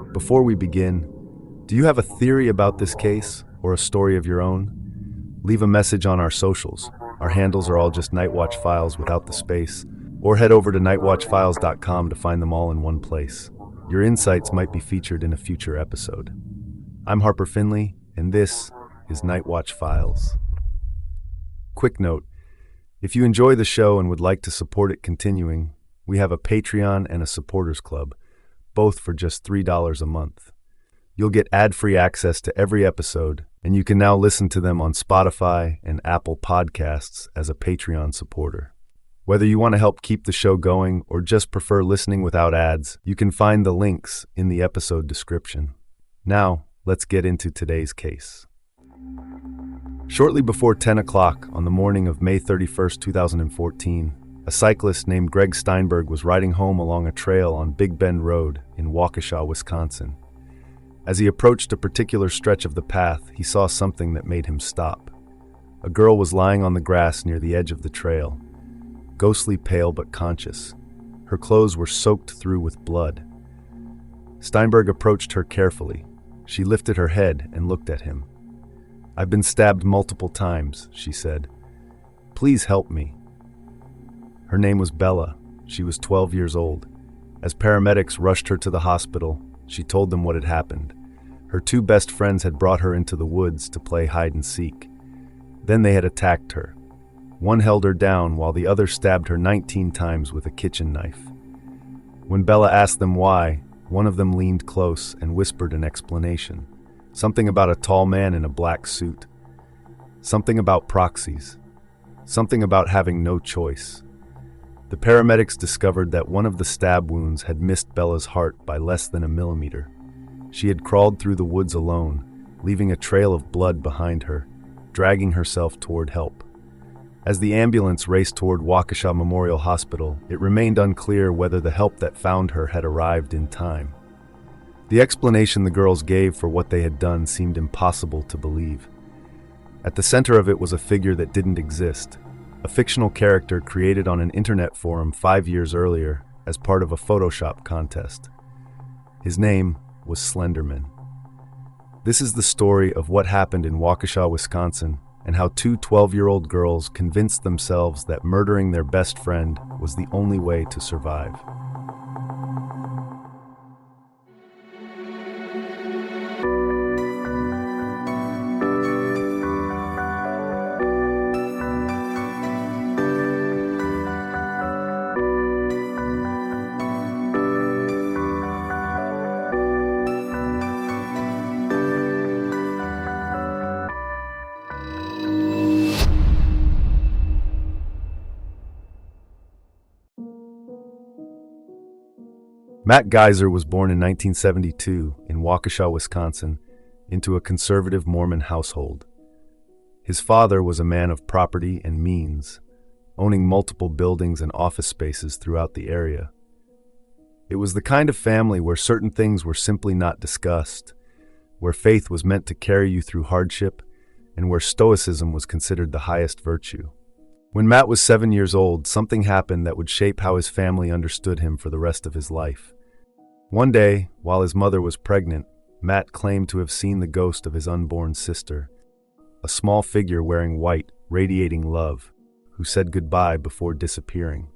Before we begin, do you have a theory about this case or a story of your own? Leave a message on our socials. Our handles are all just Nightwatch Files without the space, or head over to nightwatchfiles.com to find them all in one place. Your insights might be featured in a future episode. I'm Harper Finley, and this is Nightwatch Files. Quick note, if you enjoy the show and would like to support it continuing, we have a Patreon and a supporters club, both for just $3 a month. You'll get ad-free access to every episode, and you can now listen to them on Spotify and Apple Podcasts as a Patreon supporter. Whether you want to help keep the show going or just prefer listening without ads, you can find the links in the episode description. Now, let's get into today's case. Shortly before 10 o'clock on the morning of May 31st, 2014, a cyclist named Greg Steinberg was riding home along a trail on Big Bend Road in Waukesha, Wisconsin. As he approached a particular stretch of the path, he saw something that made him stop. A girl was lying on the grass near the edge of the trail, ghostly pale but conscious. Her clothes were soaked through with blood. Steinberg approached her carefully. She lifted her head and looked at him. "I've been stabbed multiple times," she said. "Please help me." Her name was Bella. She was 12 years old. As paramedics rushed her to the hospital, she told them what had happened. Her two best friends had brought her into the woods to play hide and seek. Then they had attacked her. One held her down while the other stabbed her 19 times with a kitchen knife. When Bella asked them why, one of them leaned close and whispered an explanation. Something about a tall man in a black suit. Something about proxies. Something about having no choice. The paramedics discovered that one of the stab wounds had missed Bella's heart by less than a millimeter. She had crawled through the woods alone, leaving a trail of blood behind her, dragging herself toward help. As the ambulance raced toward Waukesha Memorial Hospital, it remained unclear whether the help that found her had arrived in time. The explanation the girls gave for what they had done seemed impossible to believe. At the center of it was a figure that didn't exist, a fictional character created on an internet forum 5 years earlier as part of a Photoshop contest. His name was Slenderman. This is the story of what happened in Waukesha, Wisconsin, and how two 12-year-old girls convinced themselves that murdering their best friend was the only way to survive. Matt Geyser was born in 1972 in Waukesha, Wisconsin, into a conservative Mormon household. His father was a man of property and means, owning multiple buildings and office spaces throughout the area. It was the kind of family where certain things were simply not discussed, where faith was meant to carry you through hardship, and where stoicism was considered the highest virtue. When Matt was 7 years old, something happened that would shape how his family understood him for the rest of his life. One day, while his mother was pregnant, Matt claimed to have seen the ghost of his unborn sister, a small figure wearing white, radiating love, who said goodbye before disappearing.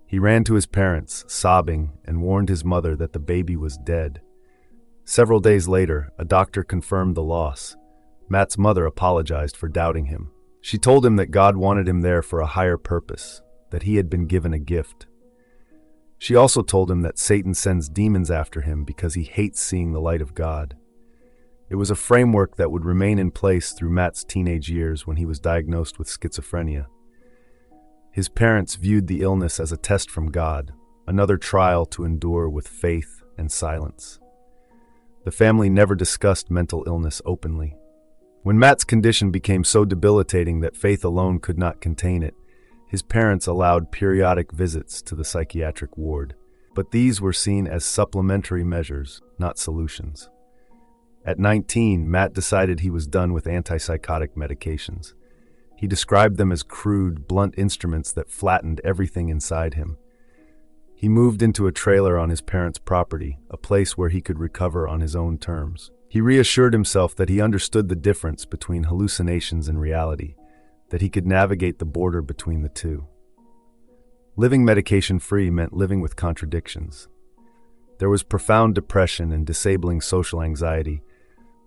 He ran to his parents, sobbing, and warned his mother that the baby was dead. Several days later, a doctor confirmed the loss. Matt's mother apologized for doubting him. She told him that God wanted him there for a higher purpose, that he had been given a gift. She also told him that Satan sends demons after him because he hates seeing the light of God. It was a framework that would remain in place through Matt's teenage years when he was diagnosed with schizophrenia. His parents viewed the illness as a test from God, another trial to endure with faith and silence. The family never discussed mental illness openly. When Matt's condition became so debilitating that faith alone could not contain it, his parents allowed periodic visits to the psychiatric ward, but these were seen as supplementary measures, not solutions. At 19, Matt decided he was done with antipsychotic medications. He described them as crude, blunt instruments that flattened everything inside him. He moved into a trailer on his parents' property, a place where he could recover on his own terms. He reassured himself that he understood the difference between hallucinations and reality, that he could navigate the border between the two. Living medication-free meant living with contradictions. There was profound depression and disabling social anxiety,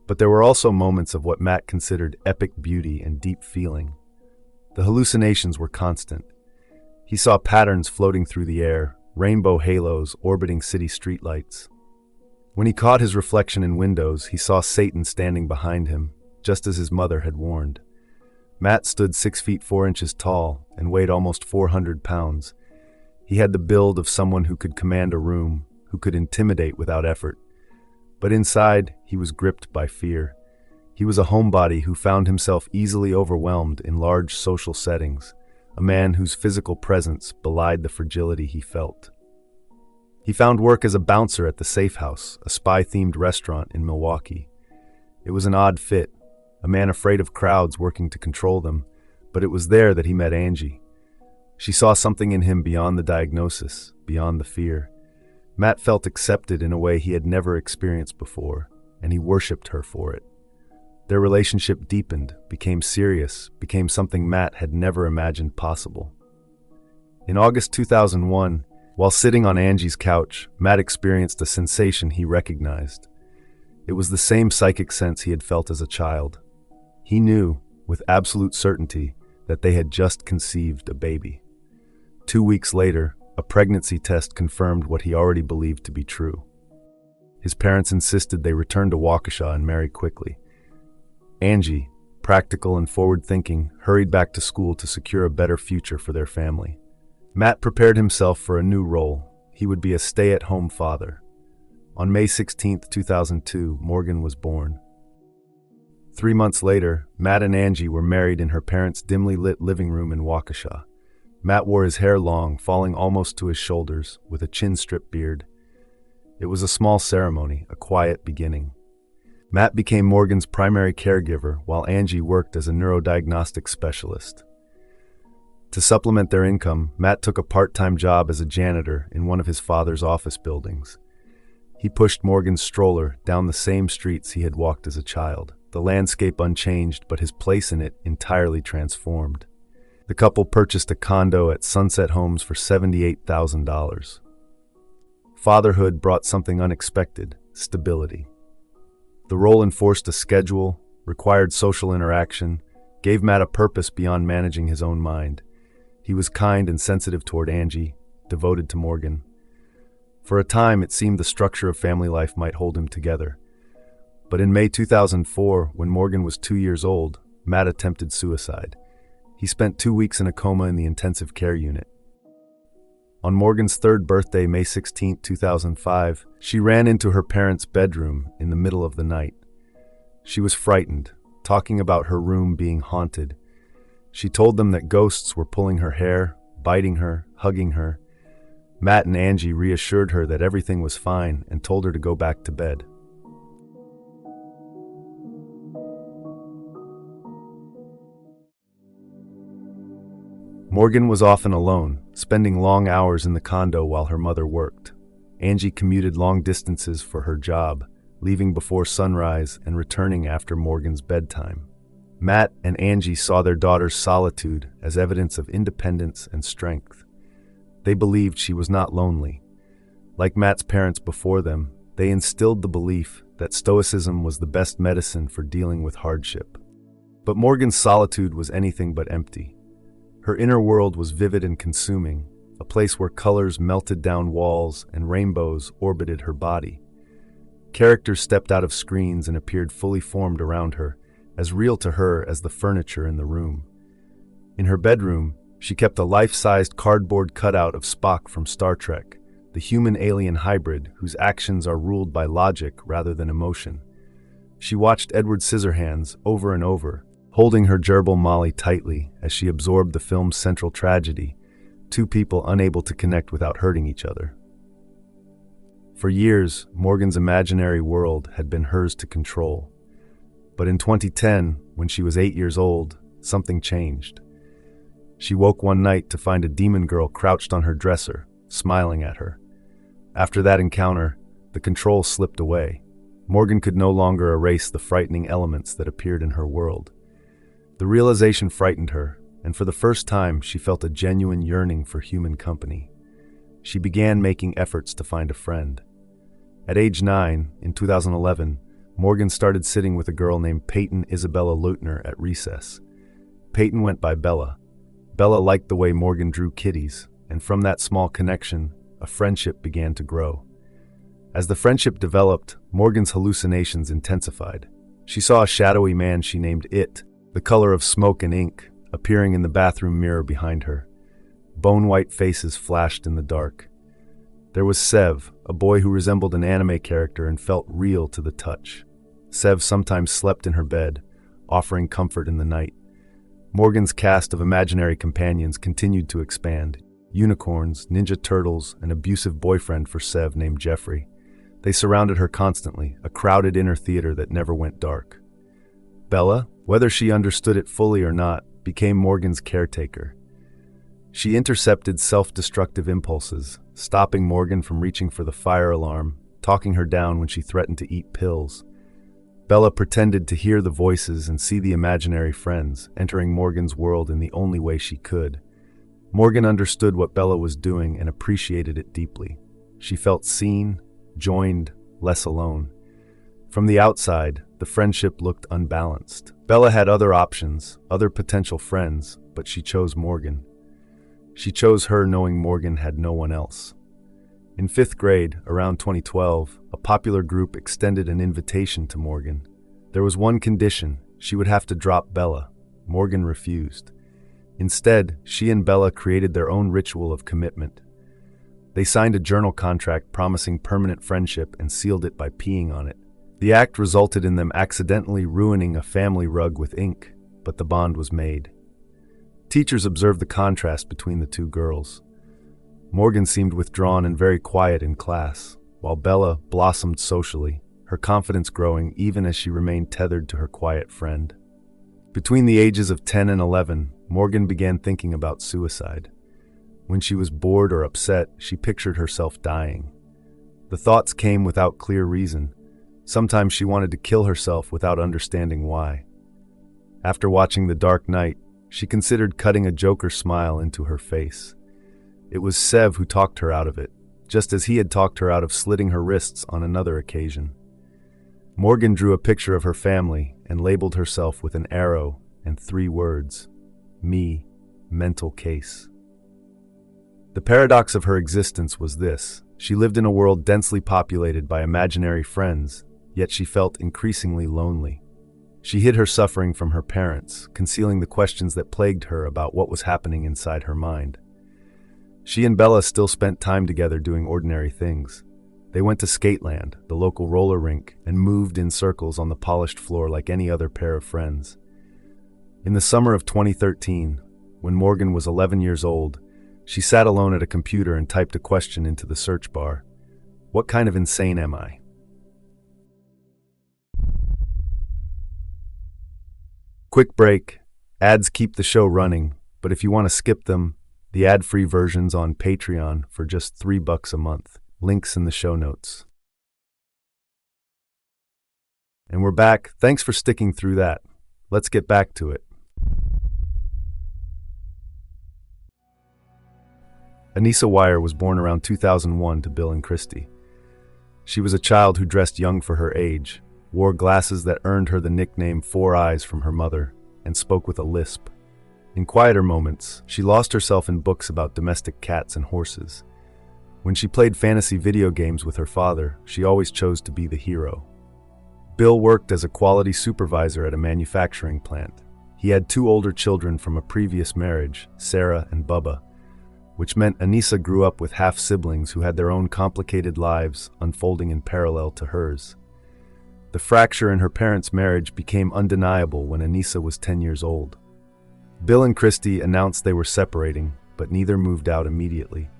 but there were also moments of what Matt considered epic beauty and deep feeling. The hallucinations were constant. He saw patterns floating through the air, rainbow halos orbiting city streetlights. When he caught his reflection in windows, he saw Satan standing behind him, just as his mother had warned. Matt stood 6 feet 4 inches tall and weighed almost 400 pounds. He had the build of someone who could command a room, who could intimidate without effort. But inside, he was gripped by fear. He was a homebody who found himself easily overwhelmed in large social settings, a man whose physical presence belied the fragility he felt. He found work as a bouncer at the Safe House, a spy-themed restaurant in Milwaukee. It was an odd fit, a man afraid of crowds working to control them, but it was there that he met Angie. She saw something in him beyond the diagnosis, beyond the fear. Matt felt accepted in a way he had never experienced before, and he worshipped her for it. Their relationship deepened, became serious, became something Matt had never imagined possible. In August 2001, while sitting on Angie's couch, Matt experienced a sensation he recognized. It was the same psychic sense he had felt as a child. He knew, with absolute certainty, that they had just conceived a baby. 2 weeks later, a pregnancy test confirmed what he already believed to be true. His parents insisted they return to Waukesha and marry quickly. Angie, practical and forward-thinking, hurried back to school to secure a better future for their family. Matt prepared himself for a new role. He would be a stay-at-home father. On May 16, 2002, Morgan was born. 3 months later, Matt and Angie were married in her parents' dimly lit living room in Waukesha. Matt wore his hair long, falling almost to his shoulders, with a chin-strip beard. It was a small ceremony, a quiet beginning. Matt became Morgan's primary caregiver, while Angie worked as a neurodiagnostic specialist. To supplement their income, Matt took a part-time job as a janitor in one of his father's office buildings. He pushed Morgan's stroller down the same streets he had walked as a child, the landscape unchanged, but his place in it entirely transformed. The couple purchased a condo at Sunset Homes for $78,000. Fatherhood brought something unexpected: stability. The role enforced a schedule, required social interaction, gave Matt a purpose beyond managing his own mind. He was kind and sensitive toward Angie, devoted to Morgan. For a time, it seemed the structure of family life might hold him together. But in May 2004, when Morgan was 2 years old, Matt attempted suicide. He spent 2 weeks in a coma in the intensive care unit. On Morgan's third birthday, May 16, 2005, she ran into her parents' bedroom in the middle of the night. She was frightened, talking about her room being haunted. She told them that ghosts were pulling her hair, biting her, hugging her. Matt and Angie reassured her that everything was fine and told her to go back to bed. Morgan was often alone, spending long hours in the condo while her mother worked. Angie commuted long distances for her job, leaving before sunrise and returning after Morgan's bedtime. Matt and Angie saw their daughter's solitude as evidence of independence and strength. They believed she was not lonely. Like Matt's parents before them, they instilled the belief that stoicism was the best medicine for dealing with hardship. But Morgan's solitude was anything but empty. Her inner world was vivid and consuming, a place where colors melted down walls and rainbows orbited her body. Characters stepped out of screens and appeared fully formed around her, as real to her as the furniture in the room. In her bedroom, she kept a life-sized cardboard cutout of Spock from Star Trek, the human-alien hybrid whose actions are ruled by logic rather than emotion. She watched Edward Scissorhands over and over, holding her gerbil Molly tightly as she absorbed the film's central tragedy, two people unable to connect without hurting each other. For years, Morgan's imaginary world had been hers to control. But in 2010, when she was 8 years old, something changed. She woke one night to find a demon girl crouched on her dresser, smiling at her. After that encounter, the control slipped away. Morgan could no longer erase the frightening elements that appeared in her world. The realization frightened her, and for the first time she felt a genuine yearning for human company. She began making efforts to find a friend. At age 9, in 2011, Morgan started sitting with a girl named Peyton Isabella Leutner at recess. Peyton went by Bella. Bella liked the way Morgan drew kitties, and from that small connection, a friendship began to grow. As the friendship developed, Morgan's hallucinations intensified. She saw a shadowy man she named It, the color of smoke and ink, appearing in the bathroom mirror behind her. Bone-white faces flashed in the dark. There was Sev, a boy who resembled an anime character and felt real to the touch. Sev sometimes slept in her bed, offering comfort in the night. Morgan's cast of imaginary companions continued to expand. Unicorns, ninja turtles, an abusive boyfriend for Sev named Jeffrey. They surrounded her constantly, a crowded inner theater that never went dark. Bella, whether she understood it fully or not, became Morgan's caretaker. She intercepted self-destructive impulses, stopping Morgan from reaching for the fire alarm, talking her down when she threatened to eat pills. Bella pretended to hear the voices and see the imaginary friends, entering Morgan's world in the only way she could. Morgan understood what Bella was doing and appreciated it deeply. She felt seen, joined, less alone. From the outside, the friendship looked unbalanced. Bella had other options, other potential friends, but she chose Morgan. She chose her knowing Morgan had no one else. In 5th grade, around 2012, a popular group extended an invitation to Morgan. There was one condition: she would have to drop Bella. Morgan refused. Instead, she and Bella created their own ritual of commitment. They signed a journal contract promising permanent friendship and sealed it by peeing on it. The act resulted in them accidentally ruining a family rug with ink, but the bond was made. Teachers observed the contrast between the two girls. Morgan seemed withdrawn and very quiet in class, while Bella blossomed socially, her confidence growing even as she remained tethered to her quiet friend. Between the ages of 10 and 11, Morgan began thinking about suicide. When she was bored or upset, she pictured herself dying. The thoughts came without clear reason. Sometimes she wanted to kill herself without understanding why. After watching The Dark Knight, she considered cutting a Joker smile into her face. It was Sev who talked her out of it, just as he had talked her out of slitting her wrists on another occasion. Morgan drew a picture of her family and labeled herself with an arrow and 3 words: me, mental case. The paradox of her existence was this: she lived in a world densely populated by imaginary friends, yet she felt increasingly lonely. She hid her suffering from her parents, concealing the questions that plagued her about what was happening inside her mind. She and Bella still spent time together doing ordinary things. They went to Skateland, the local roller rink, and moved in circles on the polished floor like any other pair of friends. In the summer of 2013, when Morgan was 11 years old, she sat alone at a computer and typed a question into the search bar: "What kind of insane am I?" Quick break. Ads keep the show running, but if you want to skip them, the ad-free version's on Patreon for just $3 a month. Links in the show notes. And we're back. Thanks for sticking through that. Let's get back to it. Anissa Weier was born around 2001 to Bill and Christy. She was a child who dressed young for her age, wore glasses that earned her the nickname Four Eyes from her mother, and spoke with a lisp. In quieter moments, she lost herself in books about domestic cats and horses. When she played fantasy video games with her father, she always chose to be the hero. Bill worked as a quality supervisor at a manufacturing plant. He had 2 older children from a previous marriage, Sarah and Bubba, which meant Anissa grew up with half-siblings who had their own complicated lives unfolding in parallel to hers. The fracture in her parents' marriage became undeniable when Anissa was 10 years old. Bill and Christy announced they were separating, but neither moved out immediately.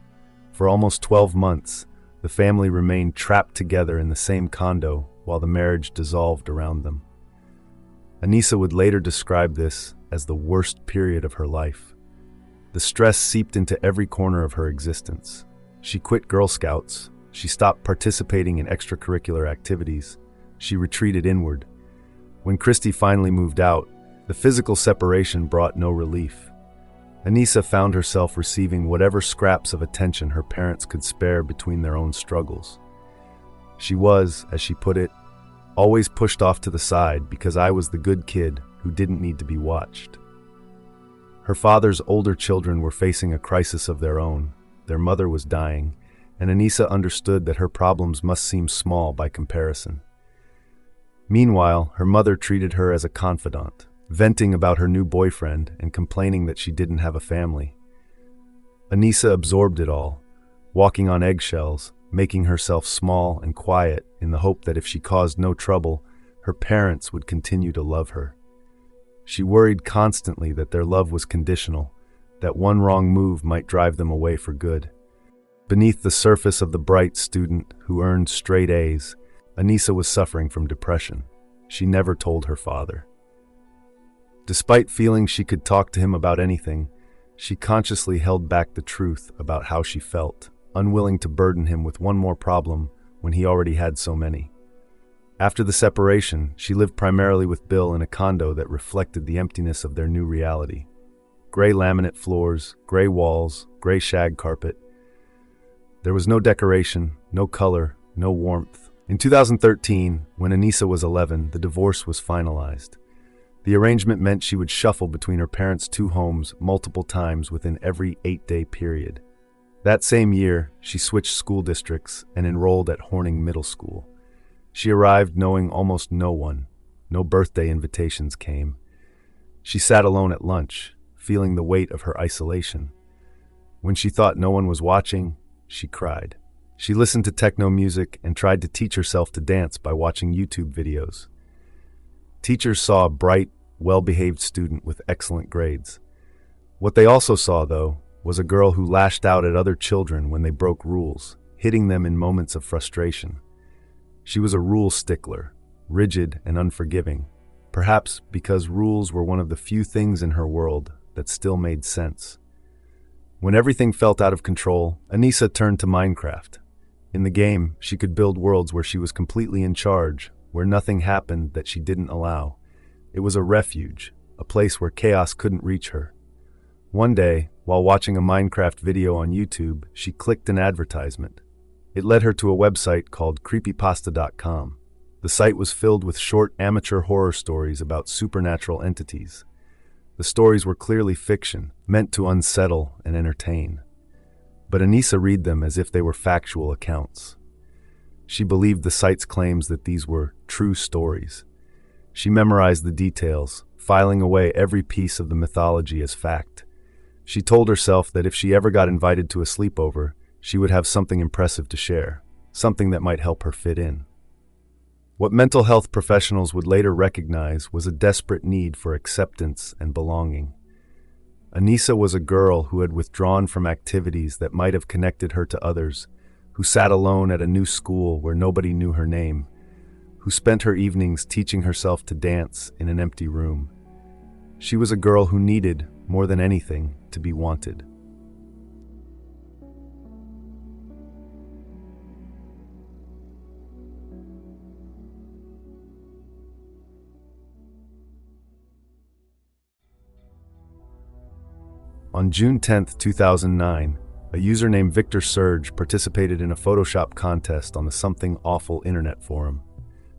For almost 12 months, the family remained trapped together in the same condo while the marriage dissolved around them. Anissa would later describe this as the worst period of her life. The stress seeped into every corner of her existence. She quit Girl Scouts. She stopped participating in extracurricular activities. She retreated inward. When Christy finally moved out, the physical separation brought no relief. Anissa found herself receiving whatever scraps of attention her parents could spare between their own struggles. She was, as she put it, always pushed off to the side because I was the good kid who didn't need to be watched. Her father's older children were facing a crisis of their own. Their mother was dying, and Anissa understood that her problems must seem small by comparison. Meanwhile, her mother treated her as a confidant, venting about her new boyfriend and complaining that she didn't have a family. Anissa absorbed it all, walking on eggshells, making herself small and quiet in the hope that if she caused no trouble, her parents would continue to love her. She worried constantly that their love was conditional, that one wrong move might drive them away for good. Beneath the surface of the bright student who earned straight A's, Anissa was suffering from depression. She never told her father. Despite feeling she could talk to him about anything, she consciously held back the truth about how she felt, unwilling to burden him with one more problem when he already had so many. After the separation, she lived primarily with Bill in a condo that reflected the emptiness of their new reality. Gray laminate floors, gray walls, gray shag carpet. There was no decoration, no color, no warmth. In 2013, when Anissa was 11, the divorce was finalized. The arrangement meant she would shuffle between her parents' two homes multiple times within every 8-day period. That same year, she switched school districts and enrolled at Horning Middle School. She arrived knowing almost no one. No birthday invitations came. She sat alone at lunch, feeling the weight of her isolation. When she thought no one was watching, she cried. She listened to techno music and tried to teach herself to dance by watching YouTube videos. Teachers saw a bright, well-behaved student with excellent grades. What they also saw, though, was a girl who lashed out at other children when they broke rules, hitting them in moments of frustration. She was a rule stickler, rigid and unforgiving, perhaps because rules were one of the few things in her world that still made sense. When everything felt out of control, Anissa turned to Minecraft. In the game, she could build worlds where she was completely in charge, where nothing happened that she didn't allow. It was a refuge, a place where chaos couldn't reach her. One day, while watching a Minecraft video on YouTube, she clicked an advertisement. It led her to a website called Creepypasta.com. The site was filled with short amateur horror stories about supernatural entities. The stories were clearly fiction, meant to unsettle and entertain. But Anissa read them as if they were factual accounts. She believed the site's claims that these were true stories. She memorized the details, filing away every piece of the mythology as fact. She told herself that if she ever got invited to a sleepover, she would have something impressive to share, something that might help her fit in. What mental health professionals would later recognize was a desperate need for acceptance and belonging. Anissa was a girl who had withdrawn from activities that might have connected her to others, who sat alone at a new school where nobody knew her name, who spent her evenings teaching herself to dance in an empty room. She was a girl who needed, more than anything, to be wanted. On June 10, 2009, a user named Victor Surge participated in a Photoshop contest on the Something Awful internet forum.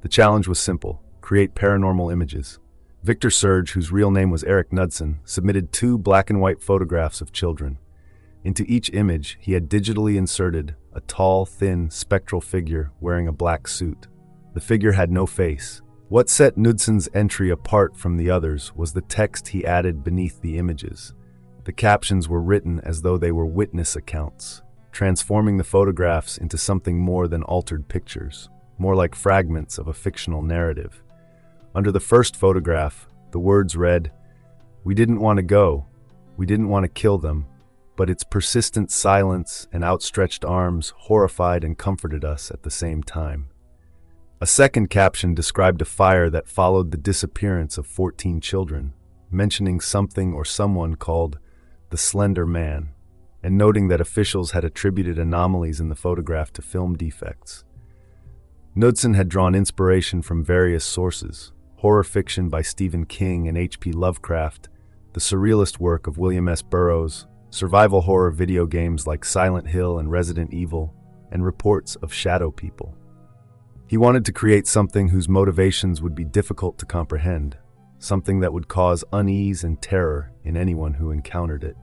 The challenge was simple: create paranormal images. Victor Surge, whose real name was Eric Knudsen, submitted 2 black and white photographs of children. Into each image, he had digitally inserted a tall, thin, spectral figure wearing a black suit. The figure had no face. What set Knudsen's entry apart from the others was the text he added beneath the images. The captions were written as though they were witness accounts, transforming the photographs into something more than altered pictures, more like fragments of a fictional narrative. Under the first photograph, the words read, "We didn't want to go. We didn't want to kill them, but its persistent silence and outstretched arms horrified and comforted us at the same time." A second caption described a fire that followed the disappearance of 14 children, mentioning something or someone called the Slenderman. and noting that officials had attributed anomalies in the photograph to film defects. Knudsen had drawn inspiration from various sources: horror fiction by Stephen King and H.P. Lovecraft, the surrealist work of William S. Burroughs, survival horror video games like Silent Hill and Resident Evil, and reports of shadow people. He wanted to create something whose motivations would be difficult to comprehend, something that would cause unease and terror in anyone who encountered it.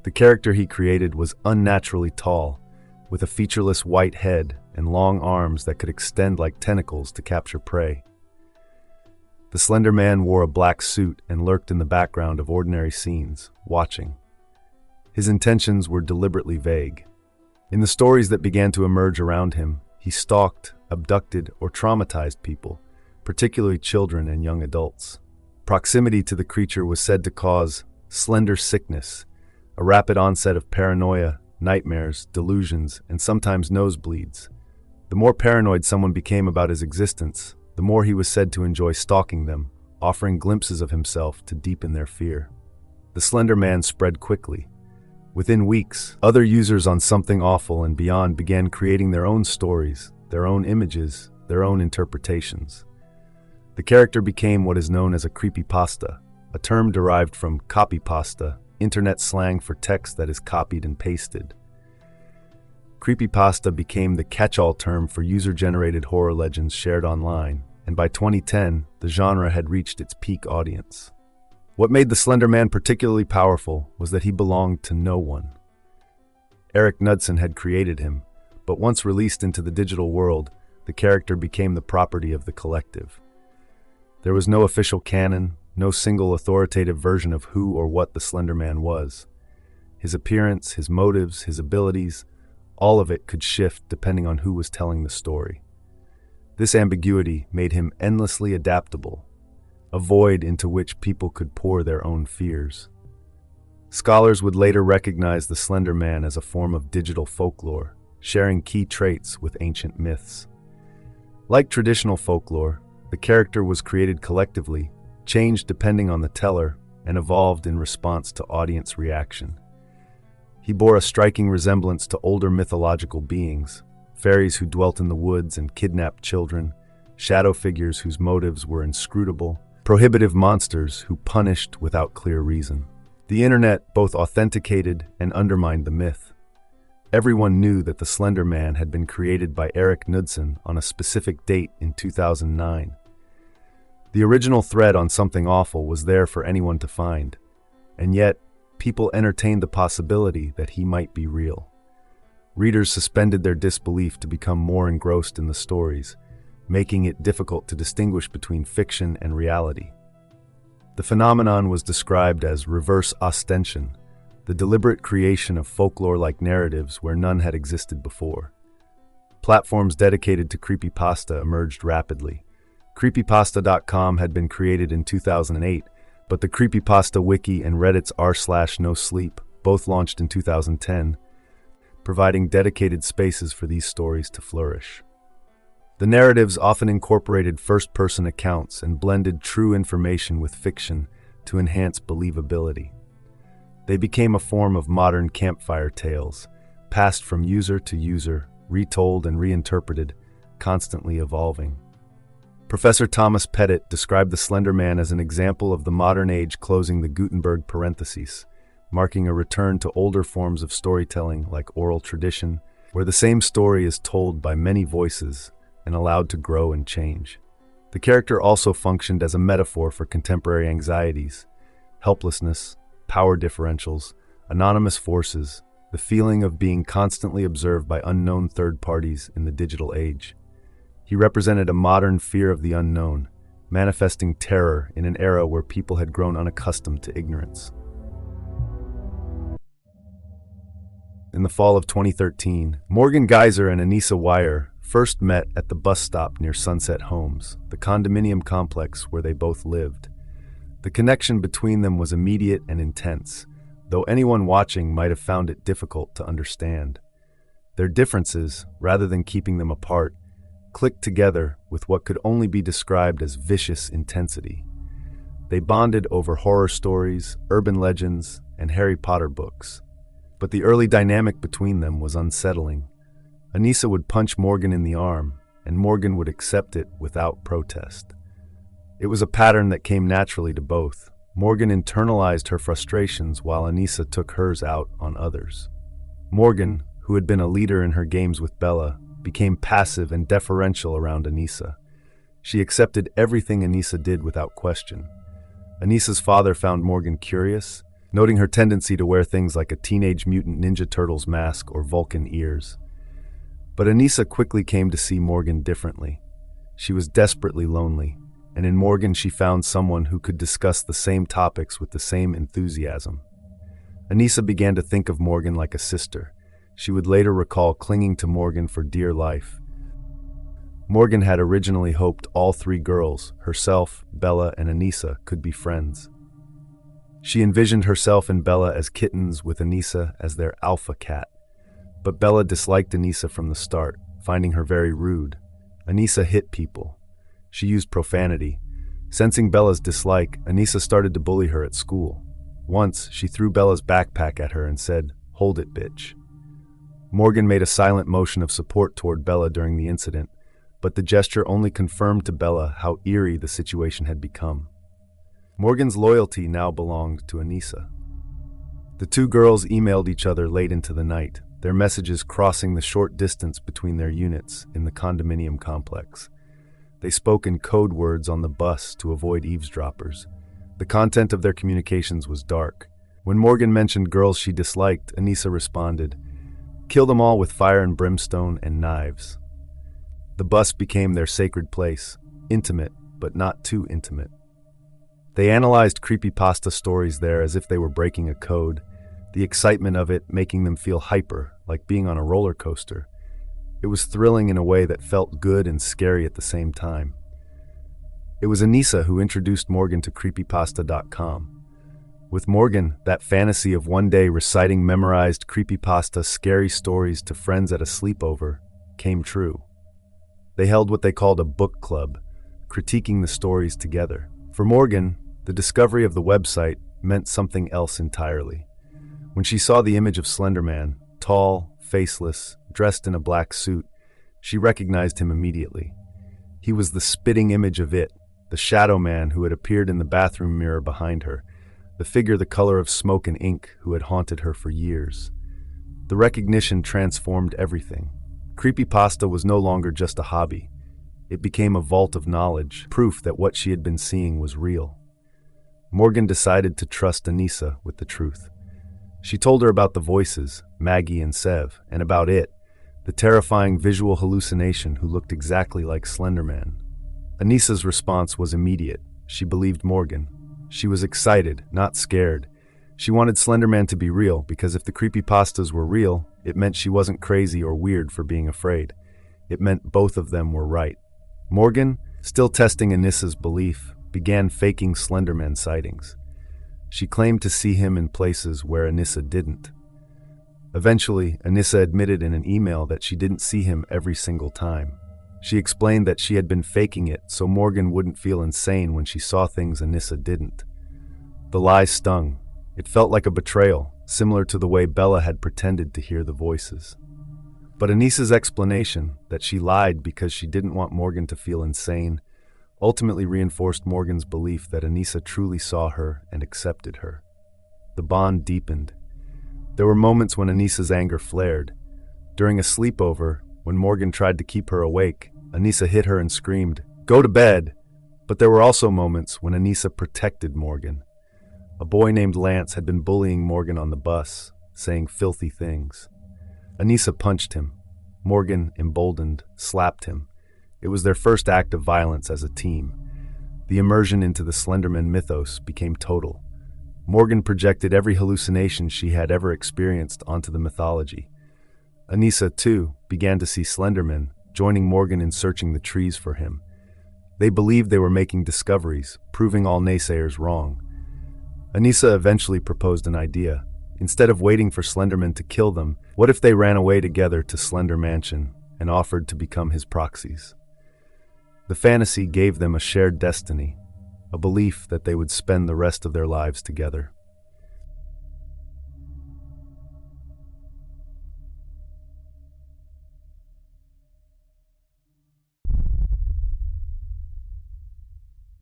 The character he created was unnaturally tall, with a featureless white head and long arms that could extend like tentacles to capture prey. The Slender Man wore a black suit and lurked in the background of ordinary scenes, watching. His intentions were deliberately vague. In the stories that began to emerge around him, he stalked, abducted, or traumatized people, particularly children and young adults. Proximity to the creature was said to cause slender sickness, a rapid onset of paranoia, nightmares, delusions, and sometimes nosebleeds. The more paranoid someone became about his existence, the more he was said to enjoy stalking them, offering glimpses of himself to deepen their fear. The Slender Man spread quickly. Within weeks, other users on Something Awful and beyond began creating their own stories, their own images, their own interpretations. The character became what is known as a creepypasta, a term derived from copypasta, internet slang for text that is copied and pasted. Creepypasta became the catch-all term for user-generated horror legends shared online, and by 2010, the genre had reached its peak audience. What made the Slender Man particularly powerful was that he belonged to no one. Eric Knudsen had created him, but once released into the digital world, the character became the property of the collective. There was no official canon, no single authoritative version of who or what the Slender Man was. His appearance, his motives, his abilities, all of it could shift depending on who was telling the story. This ambiguity made him endlessly adaptable, a void into which people could pour their own fears. Scholars would later recognize the Slender Man as a form of digital folklore, sharing key traits with ancient myths. Like traditional folklore, the character was created collectively, changed depending on the teller, and evolved in response to audience reaction. He bore a striking resemblance to older mythological beings, fairies who dwelt in the woods and kidnapped children, shadow figures whose motives were inscrutable, prohibitive monsters who punished without clear reason. The internet both authenticated and undermined the myth. Everyone knew that the Slender Man had been created by Eric Knudsen on a specific date in 2009. The original thread on Something Awful was there for anyone to find, and yet people entertained the possibility that he might be real. Readers suspended their disbelief to become more engrossed in the stories, making it difficult to distinguish between fiction and reality. The phenomenon was described as reverse ostension, the deliberate creation of folklore-like narratives where none had existed before. Platforms dedicated to creepypasta emerged rapidly. Creepypasta.com had been created in 2008, but the Creepypasta Wiki and Reddit's r/NoSleep both launched in 2010, providing dedicated spaces for these stories to flourish. The narratives often incorporated first-person accounts and blended true information with fiction to enhance believability. They became a form of modern campfire tales, passed from user to user, retold and reinterpreted, constantly evolving. Professor Thomas Pettit described the Slender Man as an example of the modern age closing the Gutenberg parentheses, marking a return to older forms of storytelling like oral tradition, where the same story is told by many voices and allowed to grow and change. The character also functioned as a metaphor for contemporary anxieties, helplessness, power differentials, anonymous forces, the feeling of being constantly observed by unknown third parties in the digital age. He represented a modern fear of the unknown, manifesting terror in an era where people had grown unaccustomed to ignorance. In the fall of 2013, Morgan Geyser and Anissa Weier first met at the bus stop near Sunset Homes, the condominium complex where they both lived. The connection between them was immediate and intense, though anyone watching might have found it difficult to understand. Their differences, rather than keeping them apart, clicked together with what could only be described as vicious intensity. They bonded over horror stories, urban legends, and Harry Potter books. But the early dynamic between them was unsettling. Anissa would punch Morgan in the arm, and Morgan would accept it without protest. It was a pattern that came naturally to both. Morgan internalized her frustrations while Anissa took hers out on others. Morgan, who had been a leader in her games with Bella, became passive and deferential around Anissa. She accepted everything Anissa did without question. Anissa's father found Morgan curious, noting her tendency to wear things like a Teenage Mutant Ninja Turtles mask or Vulcan ears. But Anissa quickly came to see Morgan differently. She was desperately lonely, and in Morgan she found someone who could discuss the same topics with the same enthusiasm. Anissa began to think of Morgan like a sister. She would later recall clinging to Morgan for dear life. Morgan had originally hoped all three girls, herself, Bella, and Anissa, could be friends. She envisioned herself and Bella as kittens with Anissa as their alpha cat. But Bella disliked Anissa from the start, finding her very rude. Anissa hit people. She used profanity. Sensing Bella's dislike, Anissa started to bully her at school. Once, she threw Bella's backpack at her and said, "Hold it, bitch." Morgan made a silent motion of support toward Bella during the incident, but the gesture only confirmed to Bella how eerie the situation had become. Morgan's loyalty now belonged to Anissa. The two girls emailed each other late into the night, their messages crossing the short distance between their units in the condominium complex. They spoke in code words on the bus to avoid eavesdroppers. The content of their communications was dark. When Morgan mentioned girls she disliked, Anissa responded, "Kill them all with fire and brimstone and knives." The bus became their sacred place, intimate, but not too intimate. They analyzed creepypasta stories there as if they were breaking a code, the excitement of it making them feel hyper, like being on a roller coaster. It was thrilling in a way that felt good and scary at the same time. It was Anissa who introduced Morgan to creepypasta.com. With Morgan, that fantasy of one day reciting memorized creepypasta scary stories to friends at a sleepover came true. They held what they called a book club, critiquing the stories together. For Morgan, the discovery of the website meant something else entirely. When she saw the image of Slenderman, tall, faceless, dressed in a black suit, she recognized him immediately. He was the spitting image of it, the shadow man who had appeared in the bathroom mirror behind her, the figure the color of smoke and ink who had haunted her for years. The recognition transformed everything. Creepypasta was no longer just a hobby. It became a vault of knowledge, proof that what she had been seeing was real. Morgan decided to trust Anissa with the truth. She told her about the voices, Maggie and Sev, and about it, the terrifying visual hallucination who looked exactly like Slenderman. Anissa's response was immediate. She believed Morgan. She was excited, not scared. She wanted Slenderman to be real because if the creepypastas were real, it meant she wasn't crazy or weird for being afraid. It meant both of them were right. Morgan, still testing Anissa's belief, began faking Slenderman sightings. She claimed to see him in places where Anissa didn't. Eventually, Anissa admitted in an email that she didn't see him every single time. She explained that she had been faking it so Morgan wouldn't feel insane when she saw things Anissa didn't. The lie stung. It felt like a betrayal, similar to the way Bella had pretended to hear the voices. But Anissa's explanation, that she lied because she didn't want Morgan to feel insane, ultimately reinforced Morgan's belief that Anissa truly saw her and accepted her. The bond deepened. There were moments when Anissa's anger flared. During a sleepover, when Morgan tried to keep her awake, Anissa hit her and screamed, "Go to bed!" But there were also moments when Anissa protected Morgan. A boy named Lance had been bullying Morgan on the bus, saying filthy things. Anissa punched him. Morgan, emboldened, slapped him. It was their first act of violence as a team. The immersion into the Slenderman mythos became total. Morgan projected every hallucination she had ever experienced onto the mythology. Anissa, too, began to see Slenderman, joining Morgan in searching the trees for him. They believed they were making discoveries, proving all naysayers wrong. Anissa eventually proposed an idea. Instead of waiting for Slenderman to kill them, what if they ran away together to Slender Mansion and offered to become his proxies? The fantasy gave them a shared destiny, a belief that they would spend the rest of their lives together.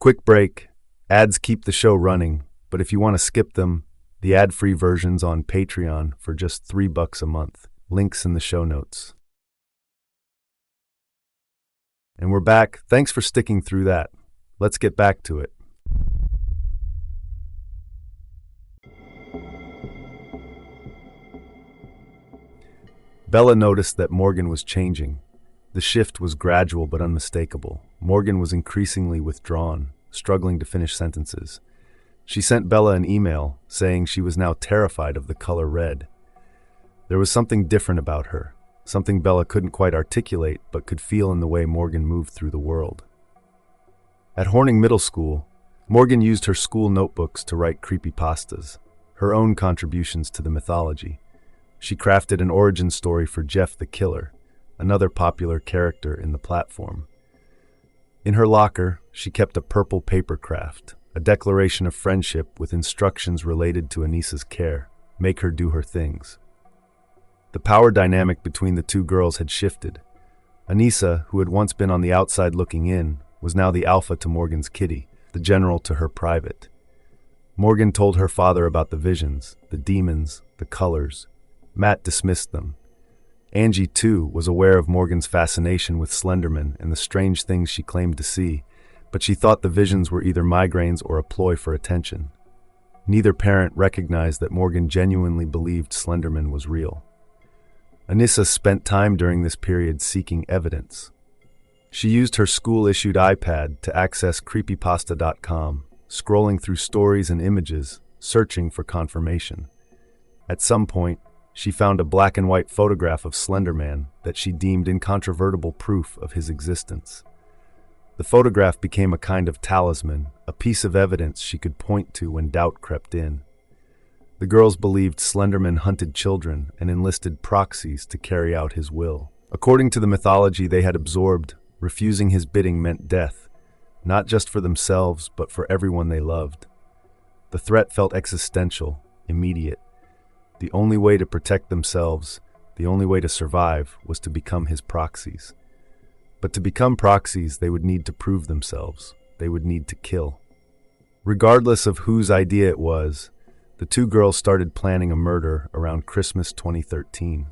Quick break. Ads keep the show running, but if you want to skip them, the ad-free version's on Patreon for just $3 a month. Links in the show notes. And we're back. Thanks for sticking through that. Let's get back to it. Bella noticed that Morgan was changing. The shift was gradual but unmistakable. Morgan was increasingly withdrawn, struggling to finish sentences. She sent Bella an email saying she was now terrified of the color red. There was something different about her, something Bella couldn't quite articulate but could feel in the way Morgan moved through the world. At Horning Middle School, Morgan used her school notebooks to write creepypastas, her own contributions to the mythology. She crafted an origin story for Jeff the Killer, another popular character in the platform. In her locker, she kept a purple paper craft, a declaration of friendship with instructions related to Anissa's care, make her do her things. The power dynamic between the two girls had shifted. Anissa, who had once been on the outside looking in, was now the alpha to Morgan's kitty, the general to her private. Morgan told her father about the visions, the demons, the colors. Matt dismissed them. Angie, too, was aware of Morgan's fascination with Slenderman and the strange things she claimed to see, but she thought the visions were either migraines or a ploy for attention. Neither parent recognized that Morgan genuinely believed Slenderman was real. Anissa spent time during this period seeking evidence. She used her school-issued iPad to access Creepypasta.com, scrolling through stories and images, searching for confirmation. At some point, she found a black-and-white photograph of Slenderman that she deemed incontrovertible proof of his existence. The photograph became a kind of talisman, a piece of evidence she could point to when doubt crept in. The girls believed Slenderman hunted children and enlisted proxies to carry out his will. According to the mythology they had absorbed, refusing his bidding meant death, not just for themselves, but for everyone they loved. The threat felt existential, immediate. The only way to protect themselves, the only way to survive, was to become his proxies. But to become proxies, they would need to prove themselves. They would need to kill. Regardless of whose idea it was, the two girls started planning a murder around Christmas 2013.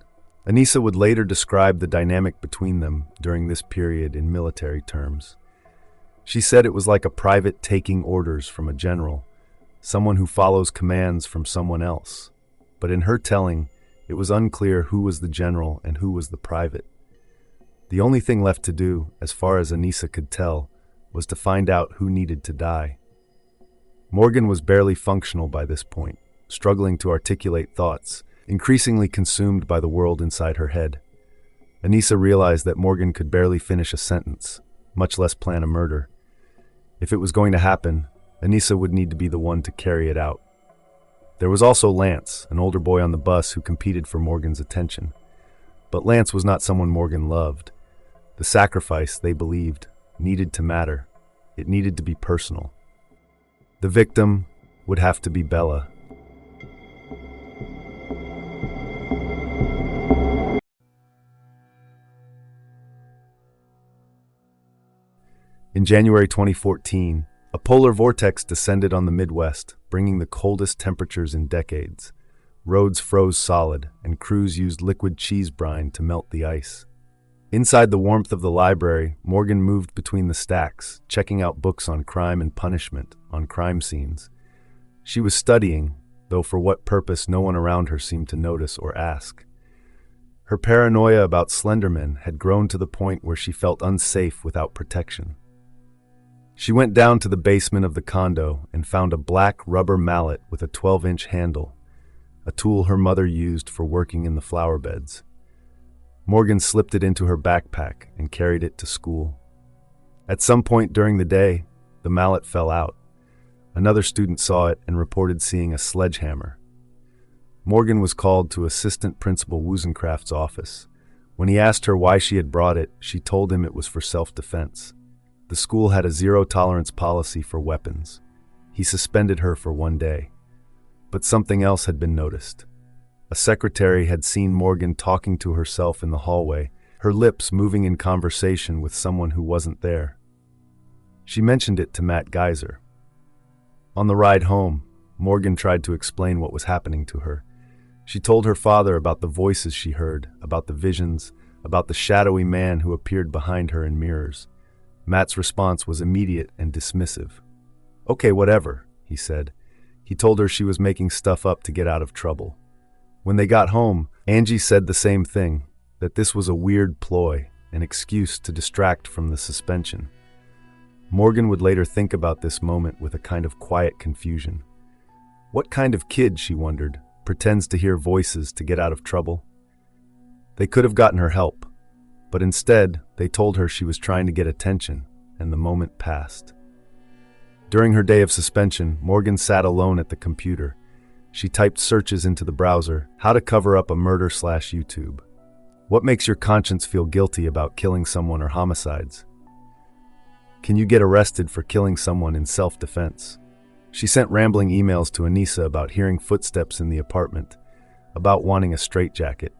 Anissa would later describe the dynamic between them during this period in military terms. She said it was like a private taking orders from a general, someone who follows commands from someone else. But in her telling, it was unclear who was the general and who was the private. The only thing left to do, as far as Anissa could tell, was to find out who needed to die. Morgan was barely functional by this point, struggling to articulate thoughts, increasingly consumed by the world inside her head. Anissa realized that Morgan could barely finish a sentence, much less plan a murder. If it was going to happen, Anissa would need to be the one to carry it out. There was also Lance, an older boy on the bus who competed for Morgan's attention. But Lance was not someone Morgan loved. The sacrifice, they believed, needed to matter. It needed to be personal. The victim would have to be Bella. In January 2014, a polar vortex descended on the Midwest, bringing the coldest temperatures in decades. Roads froze solid, and crews used liquid cheese brine to melt the ice. Inside the warmth of the library, Morgan moved between the stacks, checking out books on crime and punishment, on crime scenes. She was studying, though for what purpose no one around her seemed to notice or ask. Her paranoia about Slenderman had grown to the point where she felt unsafe without protection. She went down to the basement of the condo and found a black rubber mallet with a 12-inch handle, a tool her mother used for working in the flower beds. Morgan slipped it into her backpack and carried it to school. At some point during the day, the mallet fell out. Another student saw it and reported seeing a sledgehammer. Morgan was called to Assistant Principal Woozencraft's office. When he asked her why she had brought it, she told him it was for self-defense. The school had a zero-tolerance policy for weapons. He suspended her for 1 day. But something else had been noticed. A secretary had seen Morgan talking to herself in the hallway, her lips moving in conversation with someone who wasn't there. She mentioned it to Matt Geyser. On the ride home, Morgan tried to explain what was happening to her. She told her father about the voices she heard, about the visions, about the shadowy man who appeared behind her in mirrors. Matt's response was immediate and dismissive. "Okay, whatever," he said. He told her she was making stuff up to get out of trouble. When they got home, Angie said the same thing, that this was a weird ploy, an excuse to distract from the suspension. Morgan would later think about this moment with a kind of quiet confusion. What kind of kid, she wondered, pretends to hear voices to get out of trouble? They could have gotten her help, but instead they told her she was trying to get attention, and the moment passed. During her day of suspension, Morgan sat alone at the computer. She typed searches into the browser, how to cover up a murder/YouTube. What makes your conscience feel guilty about killing someone or homicides? Can you get arrested for killing someone in self-defense? She sent rambling emails to Anissa about hearing footsteps in the apartment, about wanting a straitjacket.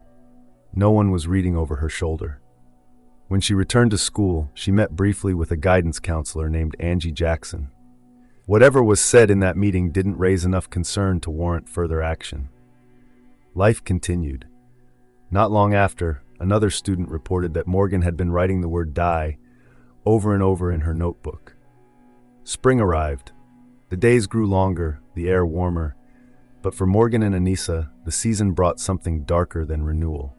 No one was reading over her shoulder. When she returned to school, she met briefly with a guidance counselor named Angie Jackson. Whatever was said in that meeting didn't raise enough concern to warrant further action. Life continued. Not long after, another student reported that Morgan had been writing the word die over and over in her notebook. Spring arrived. The days grew longer, the air warmer, but for Morgan and Anissa, the season brought something darker than renewal.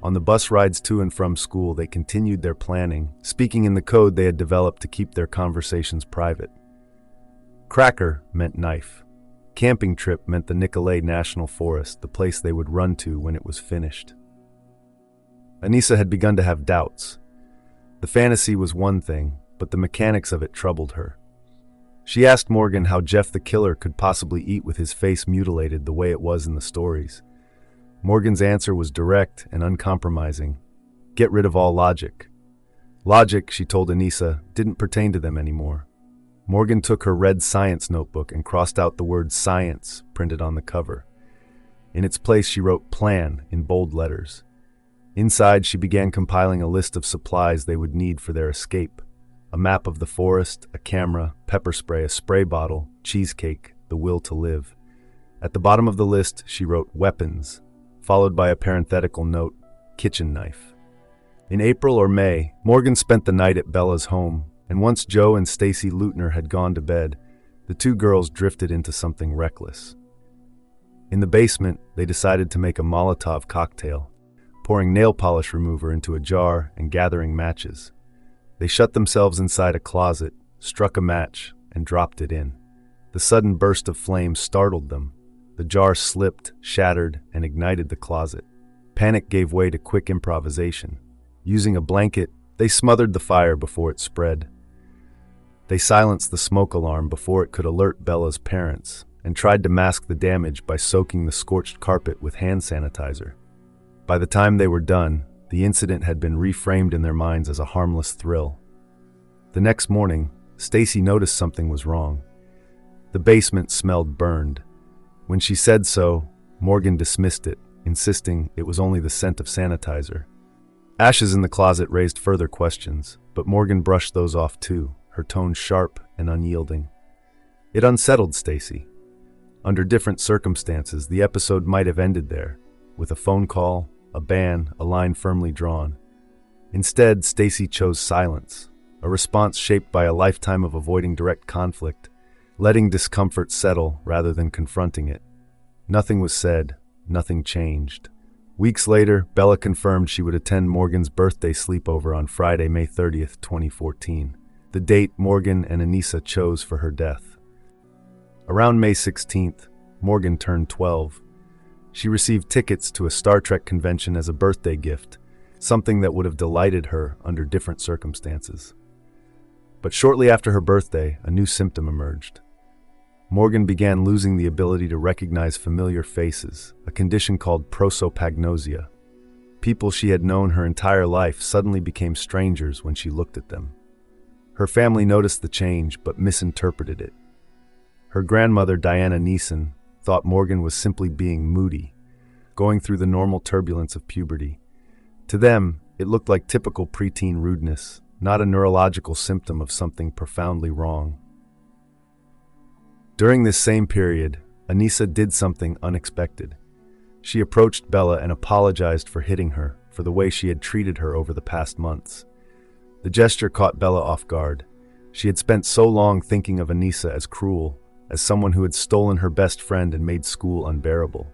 On the bus rides to and from school, they continued their planning, speaking in the code they had developed to keep their conversations private. Cracker meant knife. Camping trip meant the Nicolet National Forest, the place they would run to when it was finished. Anissa had begun to have doubts. The fantasy was one thing, but the mechanics of it troubled her. She asked Morgan how Jeff the killer could possibly eat with his face mutilated the way it was in the stories. Morgan's answer was direct and uncompromising. Get rid of all logic. Logic, she told Anissa, didn't pertain to them anymore. Morgan took her red science notebook and crossed out the word science printed on the cover. In its place, she wrote plan in bold letters. Inside, she began compiling a list of supplies they would need for their escape. A map of the forest, a camera, pepper spray, a spray bottle, cheesecake, the will to live. At the bottom of the list, she wrote weapons, followed by a parenthetical note, kitchen knife. In April or May, Morgan spent the night at Bella's home, and once Joe and Stacy Leutner had gone to bed, the two girls drifted into something reckless. In the basement, they decided to make a Molotov cocktail, pouring nail polish remover into a jar and gathering matches. They shut themselves inside a closet, struck a match, and dropped it in. The sudden burst of flame startled them. The jar slipped, shattered, and ignited the closet. Panic gave way to quick improvisation. Using a blanket, they smothered the fire before it spread. They silenced the smoke alarm before it could alert Bella's parents, and tried to mask the damage by soaking the scorched carpet with hand sanitizer. By the time they were done, the incident had been reframed in their minds as a harmless thrill. The next morning, Stacy noticed something was wrong. The basement smelled burned. When she said so, Morgan dismissed it, insisting it was only the scent of sanitizer. Ashes in the closet raised further questions, but Morgan brushed those off too, her tone sharp and unyielding. It unsettled Stacy. Under different circumstances, the episode might have ended there, with a phone call, a ban, a line firmly drawn. Instead, Stacy chose silence, a response shaped by a lifetime of avoiding direct conflict, letting discomfort settle rather than confronting it. Nothing was said, nothing changed. Weeks later, Bella confirmed she would attend Morgan's birthday sleepover on Friday, May 30th, 2014, the date Morgan and Anissa chose for her death. Around May 16th, Morgan turned 12. She received tickets to a Star Trek convention as a birthday gift, something that would have delighted her under different circumstances. But shortly after her birthday, a new symptom emerged. Morgan began losing the ability to recognize familiar faces, a condition called prosopagnosia. People she had known her entire life suddenly became strangers when she looked at them. Her family noticed the change but misinterpreted it. Her grandmother, Diana Neeson, thought Morgan was simply being moody, going through the normal turbulence of puberty. To them, it looked like typical preteen rudeness, not a neurological symptom of something profoundly wrong. During this same period, Anissa did something unexpected. She approached Bella and apologized for hitting her, for the way she had treated her over the past months. The gesture caught Bella off guard. She had spent so long thinking of Anissa as cruel, as someone who had stolen her best friend and made school unbearable.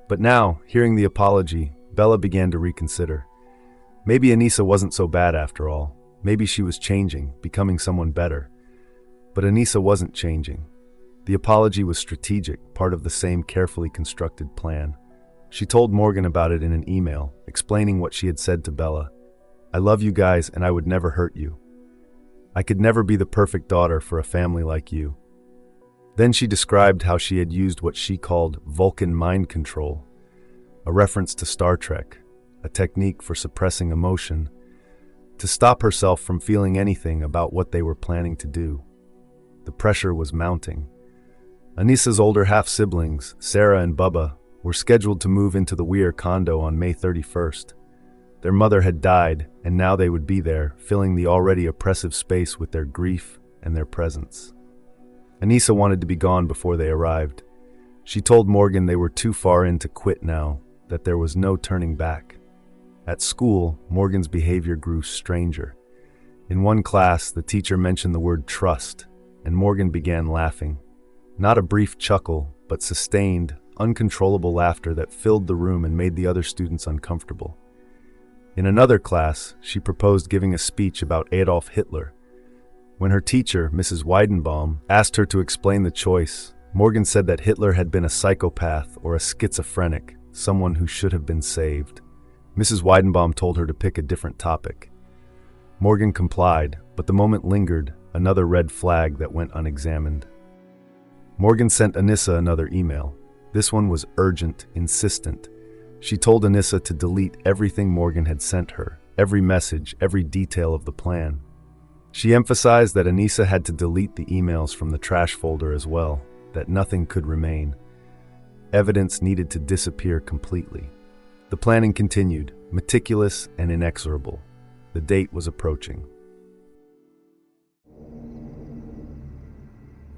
But now, hearing the apology, Bella began to reconsider. Maybe Anissa wasn't so bad after all. Maybe she was changing, becoming someone better. But Anissa wasn't changing. The apology was strategic, part of the same carefully constructed plan. She told Morgan about it in an email, explaining what she had said to Bella. "I love you guys and I would never hurt you. I could never be the perfect daughter for a family like you." Then she described how she had used what she called Vulcan mind control, a reference to Star Trek, a technique for suppressing emotion, to stop herself from feeling anything about what they were planning to do. The pressure was mounting. Anissa's older half-siblings, Sarah and Bubba, were scheduled to move into the Weier condo on May 31st. Their mother had died, and now they would be there, filling the already oppressive space with their grief and their presence. Anissa wanted to be gone before they arrived. She told Morgan they were too far in to quit now, that there was no turning back. At school, Morgan's behavior grew stranger. In one class, the teacher mentioned the word trust, and Morgan began laughing. Not a brief chuckle, but sustained, uncontrollable laughter that filled the room and made the other students uncomfortable. In another class, she proposed giving a speech about Adolf Hitler. When her teacher, Mrs. Weidenbaum, asked her to explain the choice, Morgan said that Hitler had been a psychopath or a schizophrenic, someone who should have been saved. Mrs. Weidenbaum told her to pick a different topic. Morgan complied, but the moment lingered, another red flag that went unexamined. Morgan sent Anissa another email. This one was urgent, insistent. She told Anissa to delete everything Morgan had sent her, every message, every detail of the plan. She emphasized that Anissa had to delete the emails from the trash folder as well, that nothing could remain. Evidence needed to disappear completely. The planning continued, meticulous and inexorable. The date was approaching.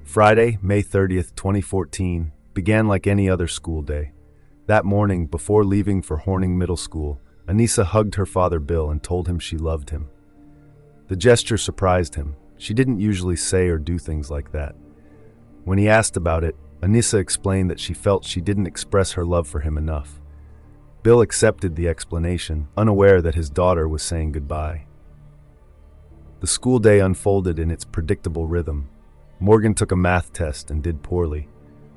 Friday, May 30th, 2014, began like any other school day. That morning, before leaving for Horning Middle School, Anissa hugged her father Bill and told him she loved him. The gesture surprised him. She didn't usually say or do things like that. When he asked about it, Anissa explained that she felt she didn't express her love for him enough. Bill accepted the explanation, unaware that his daughter was saying goodbye. The school day unfolded in its predictable rhythm. Morgan took a math test and did poorly.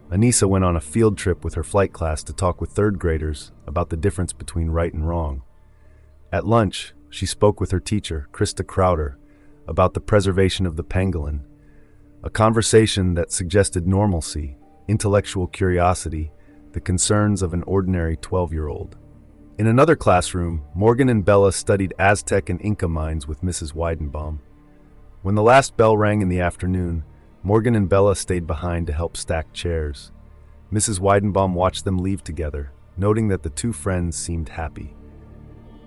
Anissa went on a field trip with her flight class to talk with third graders about the difference between right and wrong. At lunch, she spoke with her teacher, Krista Crowder, about the preservation of the pangolin, a conversation that suggested normalcy, intellectual curiosity, the concerns of an ordinary 12-year-old. In another classroom, Morgan and Bella studied Aztec and Inca mines with Mrs. Weidenbaum. When the last bell rang in the afternoon, Morgan and Bella stayed behind to help stack chairs. Mrs. Weidenbaum watched them leave together, noting that the two friends seemed happy.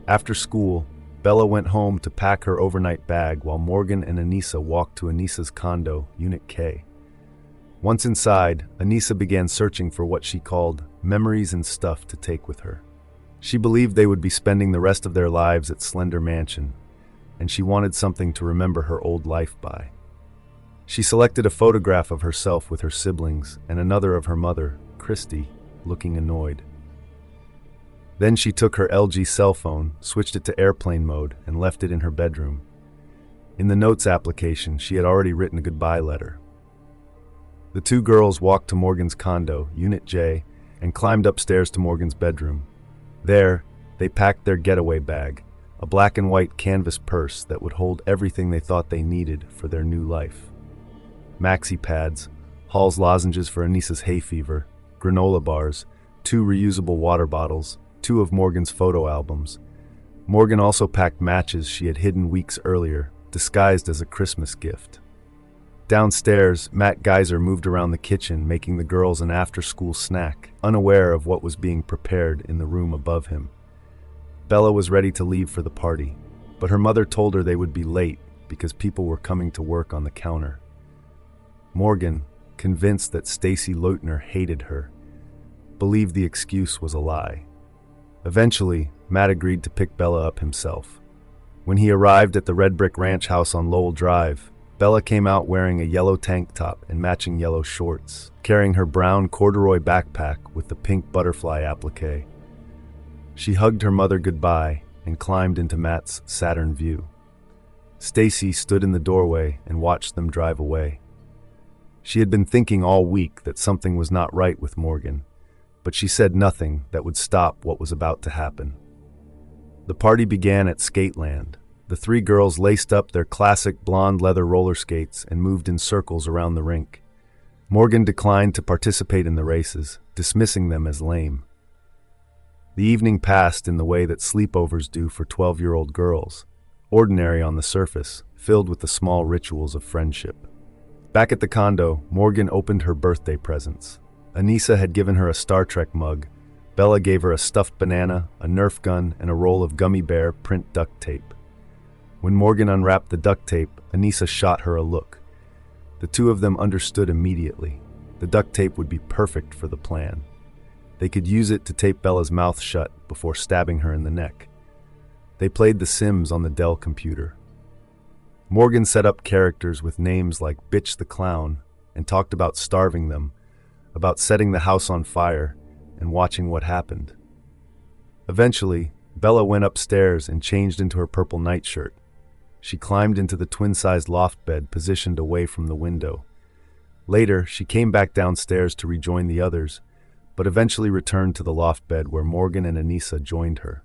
After school, Bella went home to pack her overnight bag while Morgan and Anissa walked to Anissa's condo, Unit K. Once inside, Anissa began searching for what she called memories and stuff to take with her. She believed they would be spending the rest of their lives at Slender Mansion, and she wanted something to remember her old life by. She selected a photograph of herself with her siblings and another of her mother, Christy, looking annoyed. Then she took her LG cell phone, switched it to airplane mode, and left it in her bedroom. In the notes application, she had already written a goodbye letter. The two girls walked to Morgan's condo, Unit J, and climbed upstairs to Morgan's bedroom. There, they packed their getaway bag, a black and white canvas purse that would hold everything they thought they needed for their new life. Maxi pads, Hall's lozenges for Anissa's hay fever, granola bars, 2 reusable water bottles, 2 of Morgan's photo albums. Morgan also packed matches she had hidden weeks earlier, disguised as a Christmas gift. Downstairs, Matt Geyser moved around the kitchen, making the girls an after-school snack, unaware of what was being prepared in the room above him. Bella was ready to leave for the party. but her mother told her they would be late because people were coming to work on the counter. Morgan, convinced that Stacy Leutner hated her, believed the excuse was a lie. Eventually, Matt agreed to pick Bella up himself. When he arrived at the Red Brick Ranch house on Lowell Drive, Bella came out wearing a yellow tank top and matching yellow shorts, carrying her brown corduroy backpack with the pink butterfly applique. She hugged her mother goodbye and climbed into Matt's Saturn view. Stacy stood in the doorway and watched them drive away. She had been thinking all week that something was not right with Morgan, but she said nothing that would stop what was about to happen. The party began at Skateland. The three girls laced up their classic blonde leather roller skates and moved in circles around the rink. Morgan declined to participate in the races, dismissing them as lame. The evening passed in the way that sleepovers do for 12-year-old girls, ordinary on the surface, filled with the small rituals of friendship. Back at the condo, Morgan opened her birthday presents. Anissa had given her a Star Trek mug. Bella gave her a stuffed banana, a Nerf gun, and a roll of gummy bear print duct tape. When Morgan unwrapped the duct tape, Anissa shot her a look. The two of them understood immediately. The duct tape would be perfect for the plan. They could use it to tape Bella's mouth shut before stabbing her in the neck. They played The Sims on the Dell computer. Morgan set up characters with names like Bitch the Clown and talked about starving them, about setting the house on fire, and watching what happened. Eventually, Bella went upstairs and changed into her purple nightshirt. She climbed into the twin-sized loft bed positioned away from the window. Later, she came back downstairs to rejoin the others, but eventually returned to the loft bed where Morgan and Anissa joined her.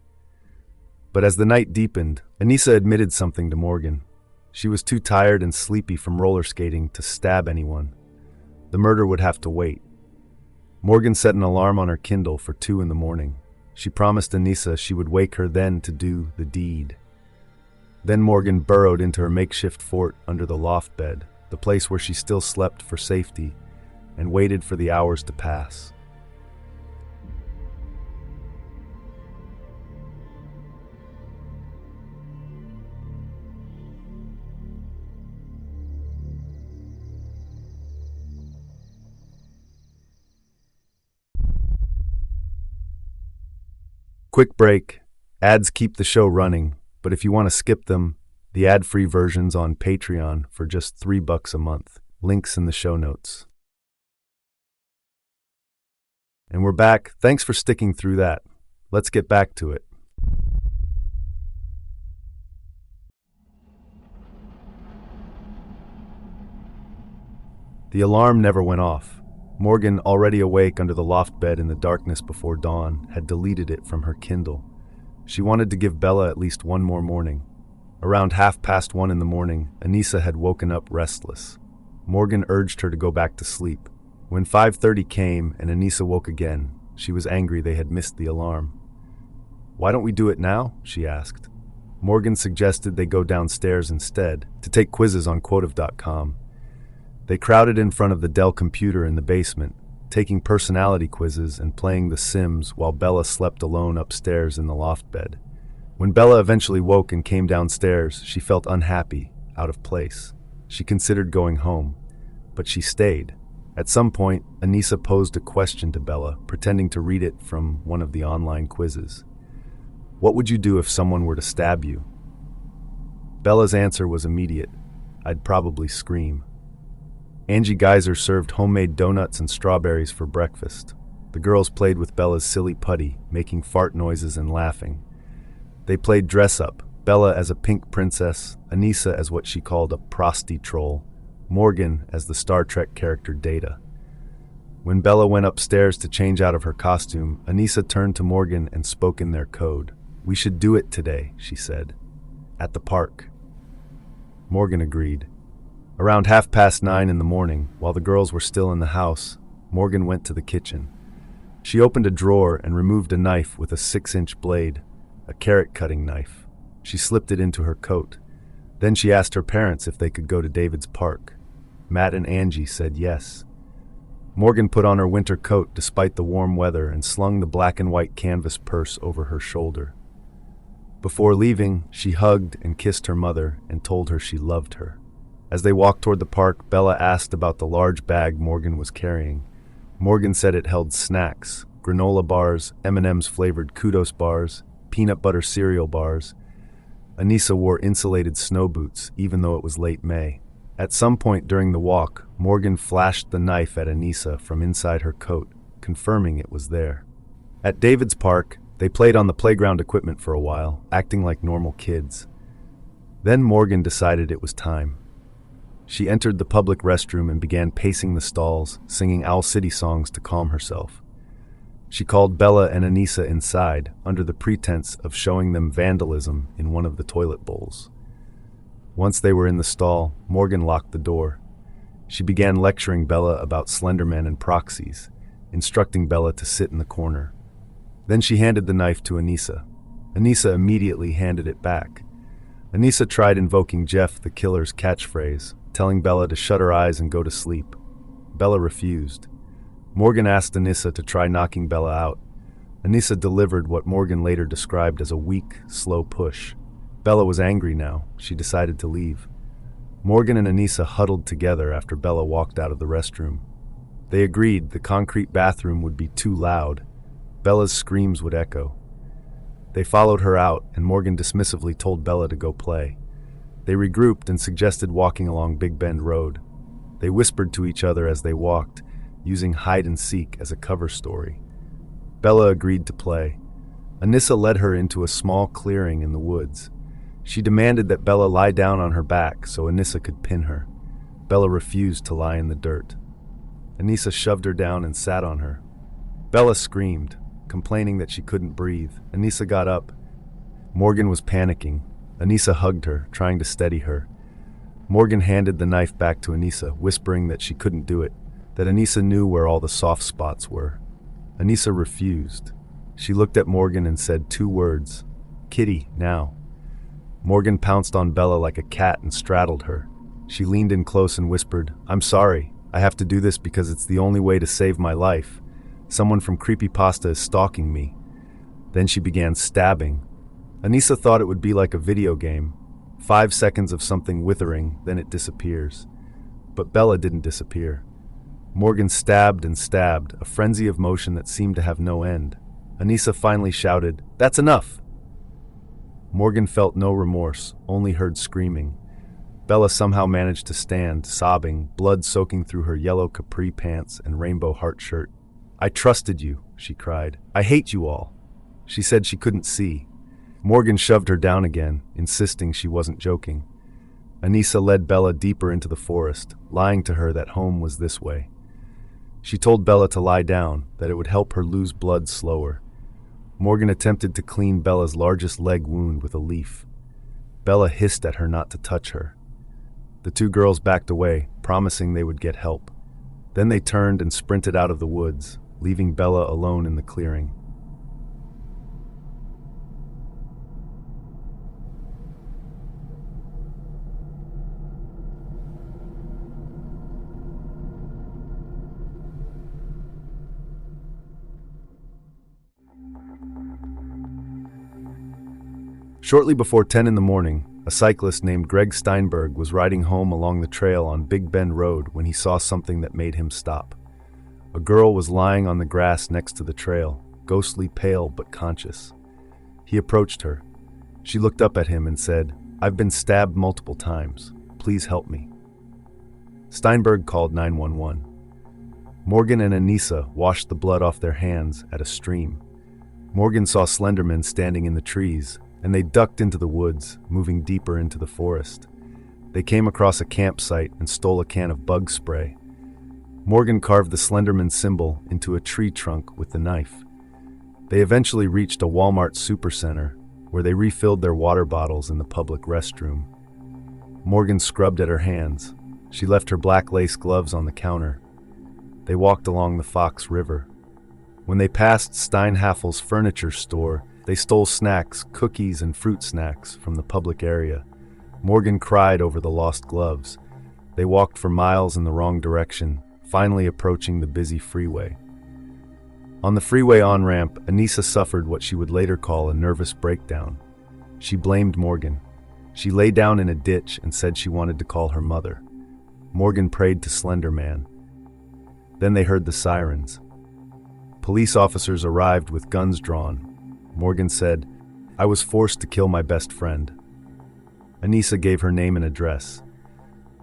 But as the night deepened, Anissa admitted something to Morgan. She was too tired and sleepy from roller skating to stab anyone. The murder would have to wait. Morgan set an alarm on her Kindle for 2 a.m. She promised Anissa she would wake her then to do the deed. Then Morgan burrowed into her makeshift fort under the loft bed, the place where she still slept for safety, and waited for the hours to pass. Quick break. Ads keep the show running, but if you want to skip them, the ad-free version's on Patreon for just $3 a month. Links in the show notes. And we're back. Thanks for sticking through that. Let's get back to it. The alarm never went off. Morgan, already awake under the loft bed in the darkness before dawn, had deleted it from her Kindle. She wanted to give Bella at least one more morning. Around 1:30 in the morning, Anissa had woken up restless. Morgan urged her to go back to sleep. When 5:30 came and Anissa woke again, she was angry they had missed the alarm. "Why don't we do it now?" she asked. Morgan suggested they go downstairs instead, to take quizzes on quotive.com. They crowded in front of the Dell computer in the basement, taking personality quizzes and playing The Sims while Bella slept alone upstairs in the loft bed. When Bella eventually woke and came downstairs, she felt unhappy, out of place. She considered going home, but she stayed. At some point, Anissa posed a question to Bella, pretending to read it from one of the online quizzes. "What would you do if someone were to stab you?" Bella's answer was immediate. "I'd probably scream." Geyser served homemade donuts and strawberries for breakfast. The girls played with Bella's silly putty, making fart noises and laughing. They played dress-up, Bella as a pink princess, Anissa as what she called a prosty troll, Morgan as the Star Trek character Data. When Bella went upstairs to change out of her costume, Anissa turned to Morgan and spoke in their code. "We should do it today," she said. "At the park." Morgan agreed. Around 9:30 in the morning, while the girls were still in the house, Morgan went to the kitchen. She opened a drawer and removed a knife with a 6-inch blade, a carrot-cutting knife. She slipped it into her coat. Then she asked her parents if they could go to David's park. Matt and Angie said yes. Morgan put on her winter coat despite the warm weather and slung the black and white canvas purse over her shoulder. Before leaving, she hugged and kissed her mother and told her she loved her. As they walked toward the park, Bella asked about the large bag Morgan was carrying. Morgan said it held snacks, granola bars, M&M's flavored Kudos bars, peanut butter cereal bars. Anissa wore insulated snow boots, even though it was late May. At some point during the walk, Morgan flashed the knife at Anissa from inside her coat, confirming it was there. At David's park, they played on the playground equipment for a while, acting like normal kids. Then Morgan decided it was time. She entered the public restroom and began pacing the stalls, singing Owl City songs to calm herself. She called Bella and Anissa inside, under the pretense of showing them vandalism in one of the toilet bowls. Once they were in the stall, Morgan locked the door. She began lecturing Bella about Slenderman and proxies, instructing Bella to sit in the corner. Then she handed the knife to Anissa. Anissa immediately handed it back. Anissa tried invoking Jeff the Killer's catchphrase, telling Bella to shut her eyes and go to sleep. Bella refused. Morgan asked Anissa to try knocking Bella out. Anissa delivered what Morgan later described as a weak, slow push. Bella was angry now. She decided to leave. Morgan and Anissa huddled together after Bella walked out of the restroom. They agreed the concrete bathroom would be too loud. Bella's screams would echo. They followed her out, and Morgan dismissively told Bella to go play. They regrouped and suggested walking along Big Bend Road. They whispered to each other as they walked, using hide and seek as a cover story. Bella agreed to play. Anissa led her into a small clearing in the woods. She demanded that Bella lie down on her back so Anissa could pin her. Bella refused to lie in the dirt. Anissa shoved her down and sat on her. Bella screamed, complaining that she couldn't breathe. Anissa got up. Morgan was panicking. Anissa hugged her, trying to steady her. Morgan handed the knife back to Anissa, whispering that she couldn't do it, that Anissa knew where all the soft spots were. Anissa refused. She looked at Morgan and said 2 words, "Kitty, now." Morgan pounced on Bella like a cat and straddled her. She leaned in close and whispered, "I'm sorry. I have to do this because it's the only way to save my life. Someone from Creepypasta is stalking me." Then she began stabbing. Anissa thought it would be like a video game. 5 seconds of something withering, then it disappears. But Bella didn't disappear. Morgan stabbed and stabbed, a frenzy of motion that seemed to have no end. Anissa finally shouted, "That's enough!" Morgan felt no remorse, only heard screaming. Bella somehow managed to stand, sobbing, blood soaking through her yellow capri pants and rainbow heart shirt. "I trusted you," she cried. "I hate you all." She said she couldn't see. Morgan shoved her down again, insisting she wasn't joking. Anissa led Bella deeper into the forest, lying to her that home was this way. She told Bella to lie down, that it would help her lose blood slower. Morgan attempted to clean Bella's largest leg wound with a leaf. Bella hissed at her not to touch her. The 2 girls backed away, promising they would get help. Then they turned and sprinted out of the woods, leaving Bella alone in the clearing. Shortly before 10 in the morning, a cyclist named Greg Steinberg was riding home along the trail on Big Bend Road when he saw something that made him stop. A girl was lying on the grass next to the trail, ghostly pale but conscious. He approached her. She looked up at him and said, "I've been stabbed multiple times. Please help me." Steinberg called 911. Morgan and Anissa washed the blood off their hands at a stream. Morgan saw Slenderman standing in the trees, and they ducked into the woods, moving deeper into the forest. They came across a campsite and stole a can of bug spray. Morgan carved the Slenderman symbol into a tree trunk with the knife. They eventually reached a Walmart supercenter, where they refilled their water bottles in the public restroom. Morgan scrubbed at her hands. She left her black lace gloves on the counter. They walked along the Fox River. When they passed Steinhaffel's furniture store, they stole snacks, cookies, and fruit snacks from the public area. Morgan cried over the lost gloves. They walked for miles in the wrong direction, finally approaching the busy freeway. On the freeway on-ramp, Anissa suffered what she would later call a nervous breakdown. She blamed Morgan. She lay down in a ditch and said she wanted to call her mother. Morgan prayed to Slenderman. Then they heard the sirens. Police officers arrived with guns drawn. Morgan said, "I was forced to kill my best friend." Anissa gave her name and address.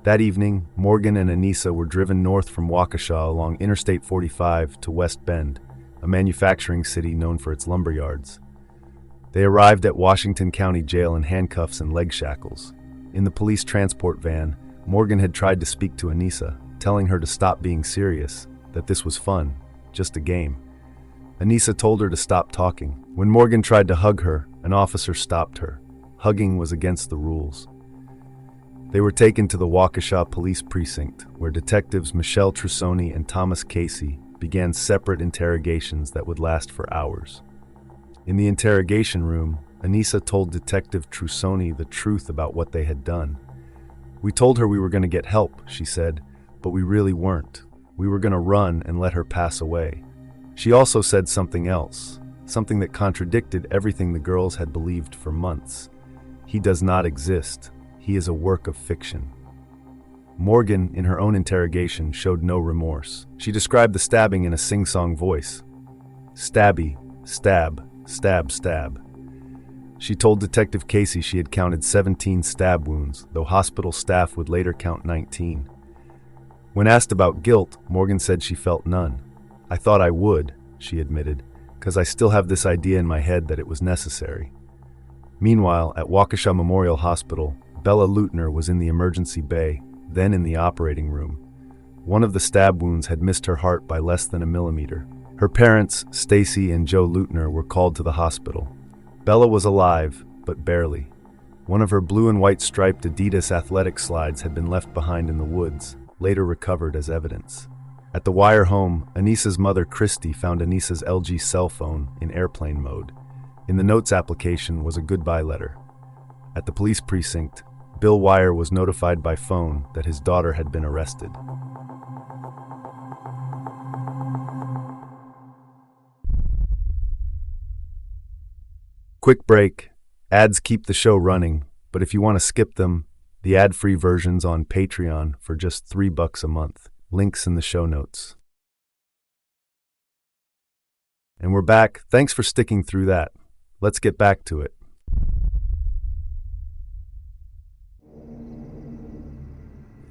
That evening, Morgan and Anissa were driven north from Waukesha along Interstate 45 to West Bend, a manufacturing city known for its lumber yards. They arrived at Washington County Jail in handcuffs and leg shackles. In the police transport van, Morgan had tried to speak to Anissa, telling her to stop being serious, that this was fun, just a game. Anissa told her to stop talking. When Morgan tried to hug her, an officer stopped her. Hugging was against the rules. They were taken to the Waukesha Police Precinct, where detectives Michelle Trussoni and Thomas Casey began separate interrogations that would last for hours. In the interrogation room, Anissa told Detective Trussoni the truth about what they had done. "We told her we were going to get help," she said, "but we really weren't. We were going to run and let her pass away." She also said something else, something that contradicted everything the girls had believed for months. "He does not exist. He is a work of fiction." Morgan, in her own interrogation, showed no remorse. She described the stabbing in a sing-song voice. "Stabby, stab, stab, stab." She told Detective Casey she had counted 17 stab wounds, though hospital staff would later count 19. When asked about guilt, Morgan said she felt none. "I thought I would," she admitted, "because I still have this idea in my head that it was necessary." Meanwhile, at Waukesha Memorial Hospital, Bella Leutner was in the emergency bay, then in the operating room. One of the stab wounds had missed her heart by less than a millimeter. Her parents, Stacy and Joe Leutner, were called to the hospital. Bella was alive, but barely. One of her blue and white striped Adidas athletic slides had been left behind in the woods, later recovered as evidence. At the Weier home, Anissa's mother, Christy, found Anissa's LG cell phone in airplane mode. In the notes application was a goodbye letter. At the police precinct, Bill Weier was notified by phone that his daughter had been arrested. Quick break. Ads keep the show running, but if you want to skip them, the ad-free version's on Patreon for just $3 a month. Links in the show notes. And we're back. Thanks for sticking through that. Let's get back to it.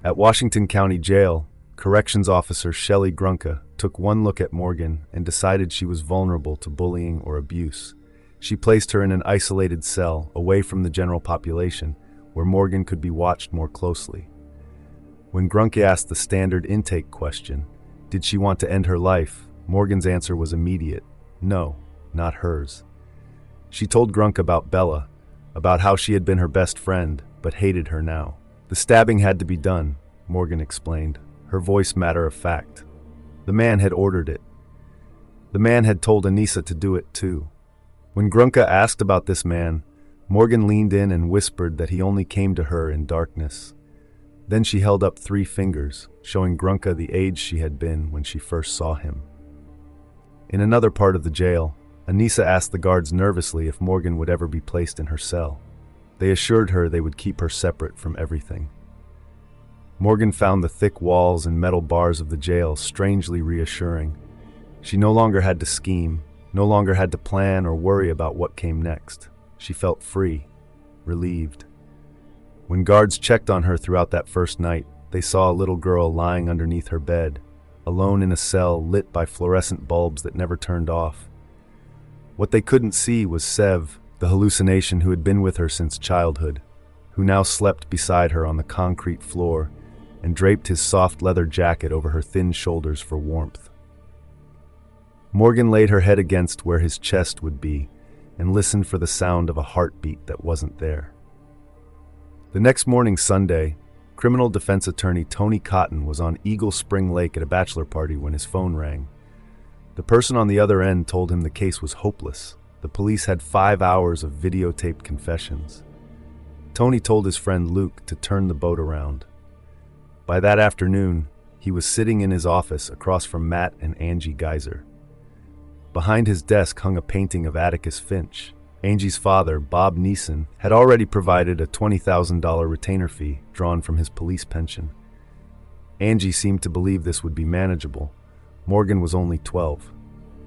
At Washington County Jail, Corrections Officer Shelley Grunke took one look at Morgan and decided she was vulnerable to bullying or abuse. She placed her in an isolated cell, away from the general population, where Morgan could be watched more closely. When Grunke asked the standard intake question, did she want to end her life, Morgan's answer was immediate. No, not hers. She told Grunke about Bella, about how she had been her best friend, but hated her now. The stabbing had to be done, Morgan explained, her voice matter of fact. The man had ordered it. The man had told Anissa to do it too. When Grunke asked about this man, Morgan leaned in and whispered that he only came to her in darkness. Then she held up 3 fingers, showing Grunke the age she had been when she first saw him. In another part of the jail, Anissa asked the guards nervously if Morgan would ever be placed in her cell. They assured her they would keep her separate from everything. Morgan found the thick walls and metal bars of the jail strangely reassuring. She no longer had to scheme, no longer had to plan or worry about what came next. She felt free, relieved. When guards checked on her throughout that first night, they saw a little girl lying underneath her bed, alone in a cell lit by fluorescent bulbs that never turned off. What they couldn't see was Sev, the hallucination who had been with her since childhood, who now slept beside her on the concrete floor and draped his soft leather jacket over her thin shoulders for warmth. Morgan laid her head against where his chest would be and listened for the sound of a heartbeat that wasn't there. The next morning, Sunday, criminal defense attorney Tony Cotton was on Eagle Spring Lake at a bachelor party when his phone rang. The person on the other end told him the case was hopeless. The police had 5 hours of videotaped confessions. Tony told his friend Luke to turn the boat around. By that afternoon, he was sitting in his office across from Matt and Angie Geyser. Behind his desk hung a painting of Atticus Finch. Angie's father, Bob Neeson, had already provided a $20,000 retainer fee drawn from his police pension. Angie seemed to believe this would be manageable. Morgan was only 12.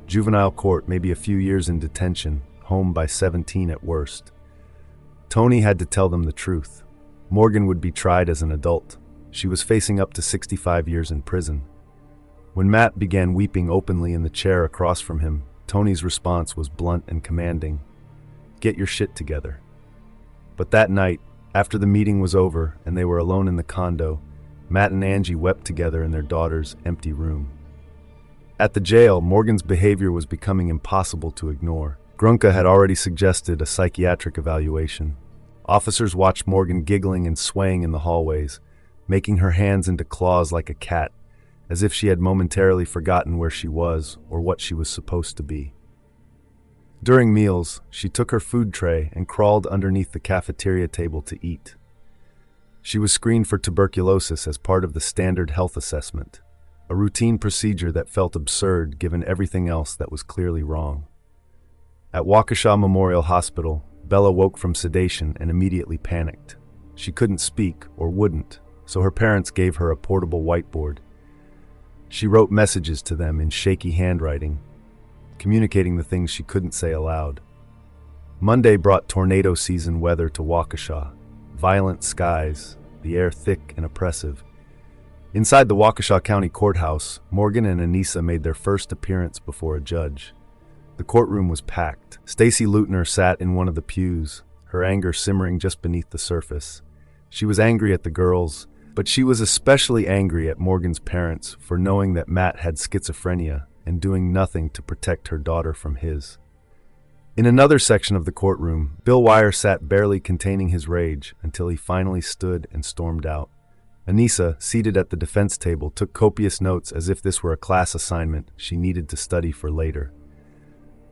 Juvenile court, maybe a few years in detention, home by 17 at worst. Tony had to tell them the truth. Morgan would be tried as an adult. She was facing up to 65 years in prison. When Matt began weeping openly in the chair across from him, Tony's response was blunt and commanding. Get your shit together. But that night, after the meeting was over and they were alone in the condo, Matt and Angie wept together in their daughter's empty room. At the jail, Morgan's behavior was becoming impossible to ignore. Grunka had already suggested a psychiatric evaluation. Officers watched Morgan giggling and swaying in the hallways, making her hands into claws like a cat, as if she had momentarily forgotten where she was or what she was supposed to be. During meals, she took her food tray and crawled underneath the cafeteria table to eat. She was screened for tuberculosis as part of the standard health assessment, a routine procedure that felt absurd given everything else that was clearly wrong. At Waukesha Memorial Hospital, Bella woke from sedation and immediately panicked. She couldn't speak, or wouldn't, so her parents gave her a portable whiteboard. She wrote messages to them in shaky handwriting, communicating the things she couldn't say aloud. Monday brought tornado season weather to Waukesha. Violent skies, the air thick and oppressive. Inside the Waukesha County Courthouse, Morgan and Anissa made their first appearance before a judge. The courtroom was packed. Stacy Leutner sat in one of the pews, her anger simmering just beneath the surface. She was angry at the girls, but she was especially angry at Morgan's parents for knowing that Matt had schizophrenia and doing nothing to protect her daughter from his. In another section of the courtroom, Bill Weier sat barely containing his rage until he finally stood and stormed out. Anissa, seated at the defense table, took copious notes as if this were a class assignment she needed to study for later.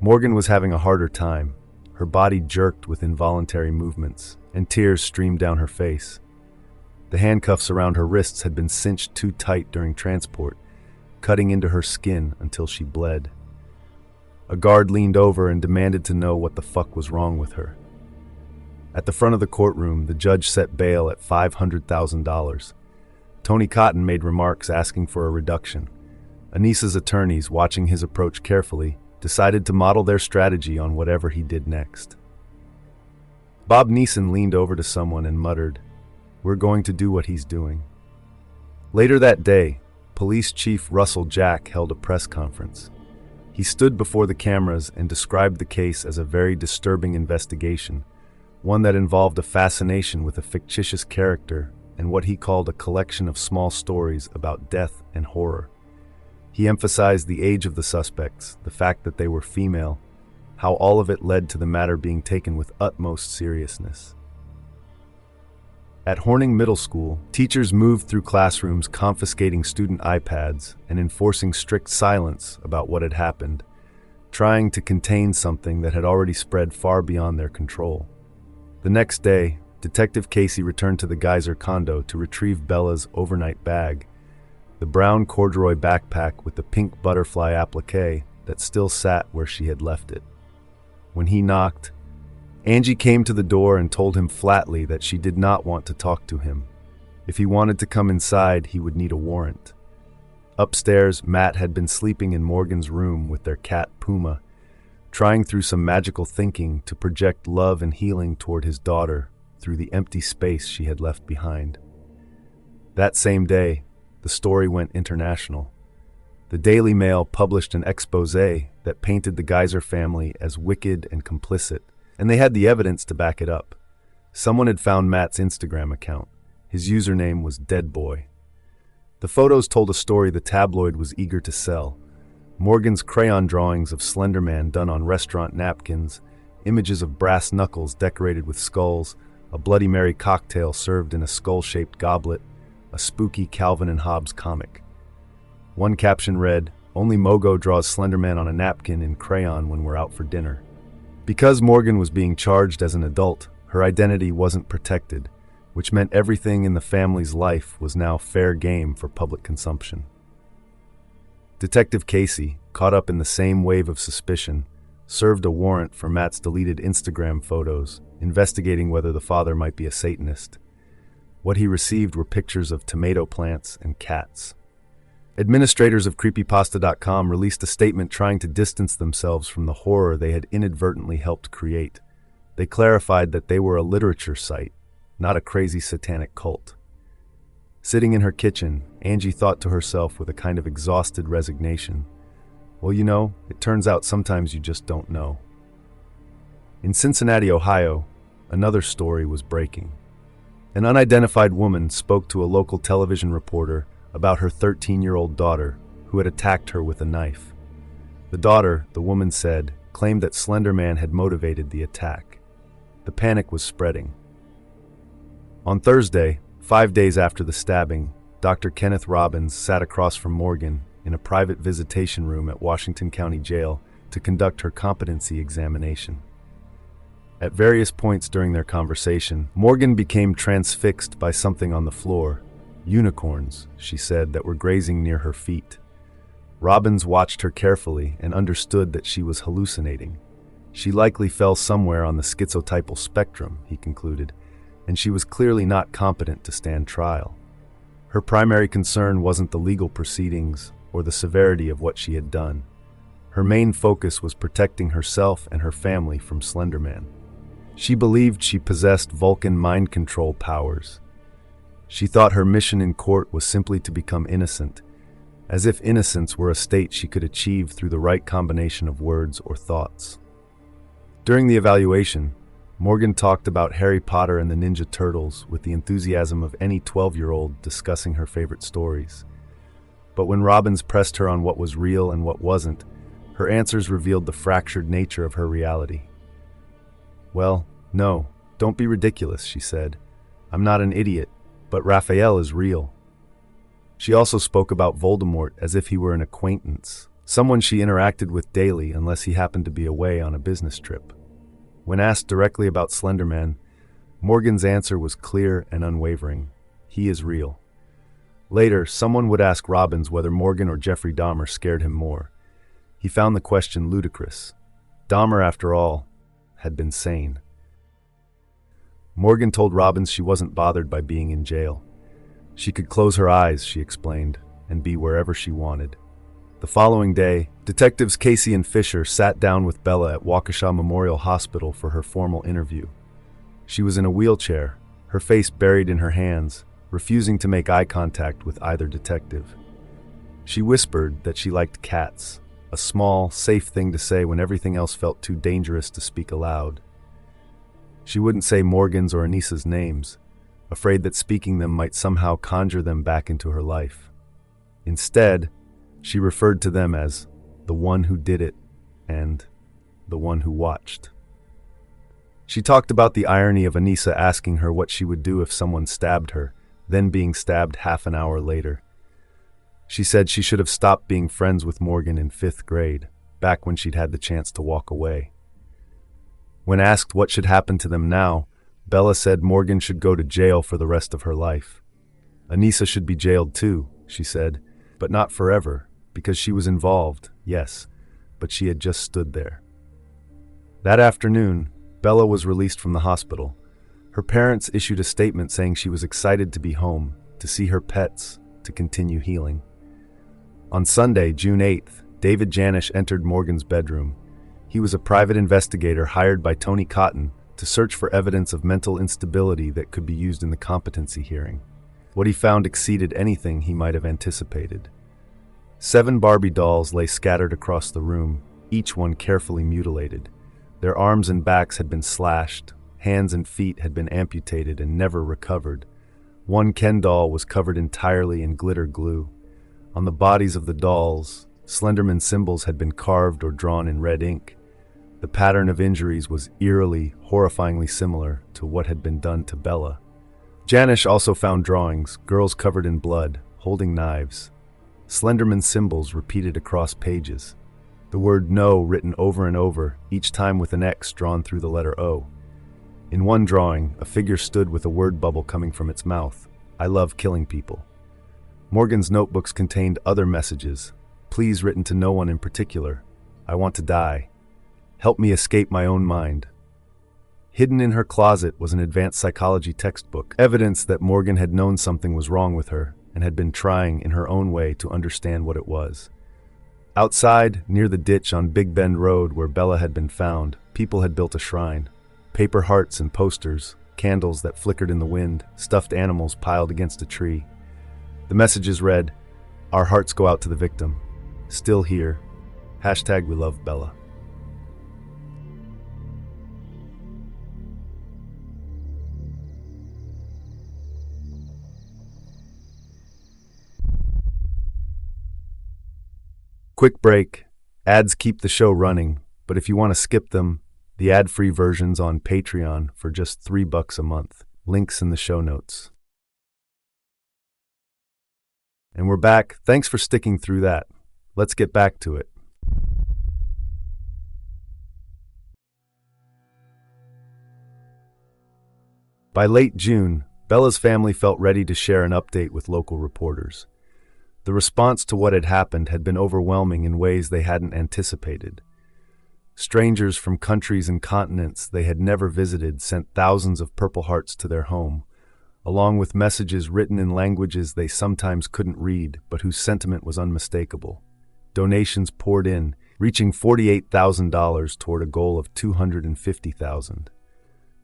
Morgan was having a harder time. Her body jerked with involuntary movements, and tears streamed down her face. The handcuffs around her wrists had been cinched too tight during transport, cutting into her skin until she bled. A guard leaned over and demanded to know what the fuck was wrong with her. At the front of the courtroom, the judge set bail at $500,000. Tony Cotton made remarks asking for a reduction. Anissa's attorneys, watching his approach carefully, decided to model their strategy on whatever he did next. Bob Neeson leaned over to someone and muttered, "We're going to do what he's doing." Later that day, Police Chief Russell Jack held a press conference. He stood before the cameras and described the case as a very disturbing investigation, one that involved a fascination with a fictitious character and what he called a collection of small stories about death and horror. He emphasized the age of the suspects, the fact that they were female, how all of it led to the matter being taken with utmost seriousness. At Horning Middle School, teachers moved through classrooms confiscating student iPads and enforcing strict silence about what had happened, trying to contain something that had already spread far beyond their control. The next day, Detective Casey returned to the Geyser condo to retrieve Bella's overnight bag, the brown corduroy backpack with the pink butterfly applique that still sat where she had left it. When he knocked, Angie came to the door and told him flatly that she did not want to talk to him. If he wanted to come inside, he would need a warrant. Upstairs, Matt had been sleeping in Morgan's room with their cat Puma, trying through some magical thinking to project love and healing toward his daughter through the empty space she had left behind. That same day, the story went international. The Daily Mail published an exposé that painted the Geyser family as wicked and complicit, and they had the evidence to back it up. Someone had found Matt's Instagram account. His username was Deadboy. The photos told a story the tabloid was eager to sell. Morgan's crayon drawings of Slenderman done on restaurant napkins, images of brass knuckles decorated with skulls, a Bloody Mary cocktail served in a skull-shaped goblet, a spooky Calvin and Hobbes comic. One caption read, "Only Mogo draws Slenderman on a napkin in crayon when we're out for dinner." Because Morgan was being charged as an adult, her identity wasn't protected, which meant everything in the family's life was now fair game for public consumption. Detective Casey, caught up in the same wave of suspicion, served a warrant for Matt's deleted Instagram photos, investigating whether the father might be a Satanist. What he received were pictures of tomato plants and cats. Administrators of Creepypasta.com released a statement trying to distance themselves from the horror they had inadvertently helped create. They clarified that they were a literature site, not a crazy satanic cult. Sitting in her kitchen, Angie thought to herself with a kind of exhausted resignation, well, you know, it turns out sometimes you just don't know. In Cincinnati, Ohio, another story was breaking. An unidentified woman spoke to a local television reporter about her 13-year-old daughter who had attacked her with a knife. The daughter, the woman said, claimed that Slenderman had motivated the attack. The panic was spreading. On Thursday, 5 days after the stabbing, Dr. Kenneth Robbins sat across from Morgan in a private visitation room at Washington County Jail to conduct her competency examination. At various points during their conversation, Morgan became transfixed by something on the floor. Unicorns, she said, that were grazing near her feet. Robbins watched her carefully and understood that she was hallucinating. She likely fell somewhere on the schizotypal spectrum, he concluded, and she was clearly not competent to stand trial. Her primary concern wasn't the legal proceedings or the severity of what she had done. Her main focus was protecting herself and her family from Slenderman. She believed she possessed Vulcan mind control powers. She thought her mission in court was simply to become innocent, as if innocence were a state she could achieve through the right combination of words or thoughts. During the evaluation, Morgan talked about Harry Potter and the Ninja Turtles with the enthusiasm of any 12-year-old discussing her favorite stories. But when Robbins pressed her on what was real and what wasn't, her answers revealed the fractured nature of her reality. Well, no, don't be ridiculous, she said. I'm not an idiot, but Raphael is real. She also spoke about Voldemort as if he were an acquaintance, someone she interacted with daily unless he happened to be away on a business trip. When asked directly about Slenderman, Morgan's answer was clear and unwavering. He is real. Later, someone would ask Robbins whether Morgan or Jeffrey Dahmer scared him more. He found the question ludicrous. Dahmer, after all, had been sane. Morgan told Robbins she wasn't bothered by being in jail. She could close her eyes, she explained, and be wherever she wanted. The following day, Detectives Casey and Fisher sat down with Bella at Waukesha Memorial Hospital for her formal interview. She was in a wheelchair, her face buried in her hands, refusing to make eye contact with either detective. She whispered that she liked cats, a small, safe thing to say when everything else felt too dangerous to speak aloud. She wouldn't say Morgan's or Anissa's names, afraid that speaking them might somehow conjure them back into her life. Instead, she referred to them as the one who did it and the one who watched. She talked about the irony of Anissa asking her what she would do if someone stabbed her, then being stabbed half an hour later. She said she should have stopped being friends with Morgan in 5th grade, back when she'd had the chance to walk away. When asked what should happen to them now, Bella said Morgan should go to jail for the rest of her life. Anissa should be jailed too, she said, but not forever, because she was involved, yes, but she had just stood there. That afternoon, Bella was released from the hospital. Her parents issued a statement saying she was excited to be home, to see her pets, to continue healing. On Sunday, June 8th, David Janish entered Morgan's bedroom. He was a private investigator hired by Tony Cotton to search for evidence of mental instability that could be used in the competency hearing. What he found exceeded anything he might have anticipated. 7 Barbie dolls lay scattered across the room, each one carefully mutilated. Their arms and backs had been slashed, hands and feet had been amputated and never recovered. One Ken doll was covered entirely in glitter glue. On the bodies of the dolls, Slenderman symbols had been carved or drawn in red ink. The pattern of injuries was eerily, horrifyingly similar to what had been done to Bella. Janish also found drawings, girls covered in blood, holding knives. Slenderman symbols repeated across pages. The word no written over and over, each time with an X drawn through the letter O. In one drawing, a figure stood with a word bubble coming from its mouth. I love killing people. Morgan's notebooks contained other messages, pleas written to no one in particular. I want to die. Help me escape my own mind. Hidden in her closet was an advanced psychology textbook, evidence that Morgan had known something was wrong with her and had been trying in her own way to understand what it was. Outside, near the ditch on Big Bend Road where Bella had been found, people had built a shrine. Paper hearts and posters, candles that flickered in the wind, stuffed animals piled against a tree. The messages read, "Our hearts go out to the victim. Still here. #We love Bella." Quick break. Ads keep the show running, but if you want to skip them, the ad-free version's on Patreon for just $3 a month. Links in the show notes. And we're back. Thanks for sticking through that. Let's get back to it. By late June, Bella's family felt ready to share an update with local reporters. The response to what had happened had been overwhelming in ways they hadn't anticipated. Strangers from countries and continents they had never visited sent thousands of Purple Hearts to their home, along with messages written in languages they sometimes couldn't read, but whose sentiment was unmistakable. Donations poured in, reaching $48,000 toward a goal of $250,000.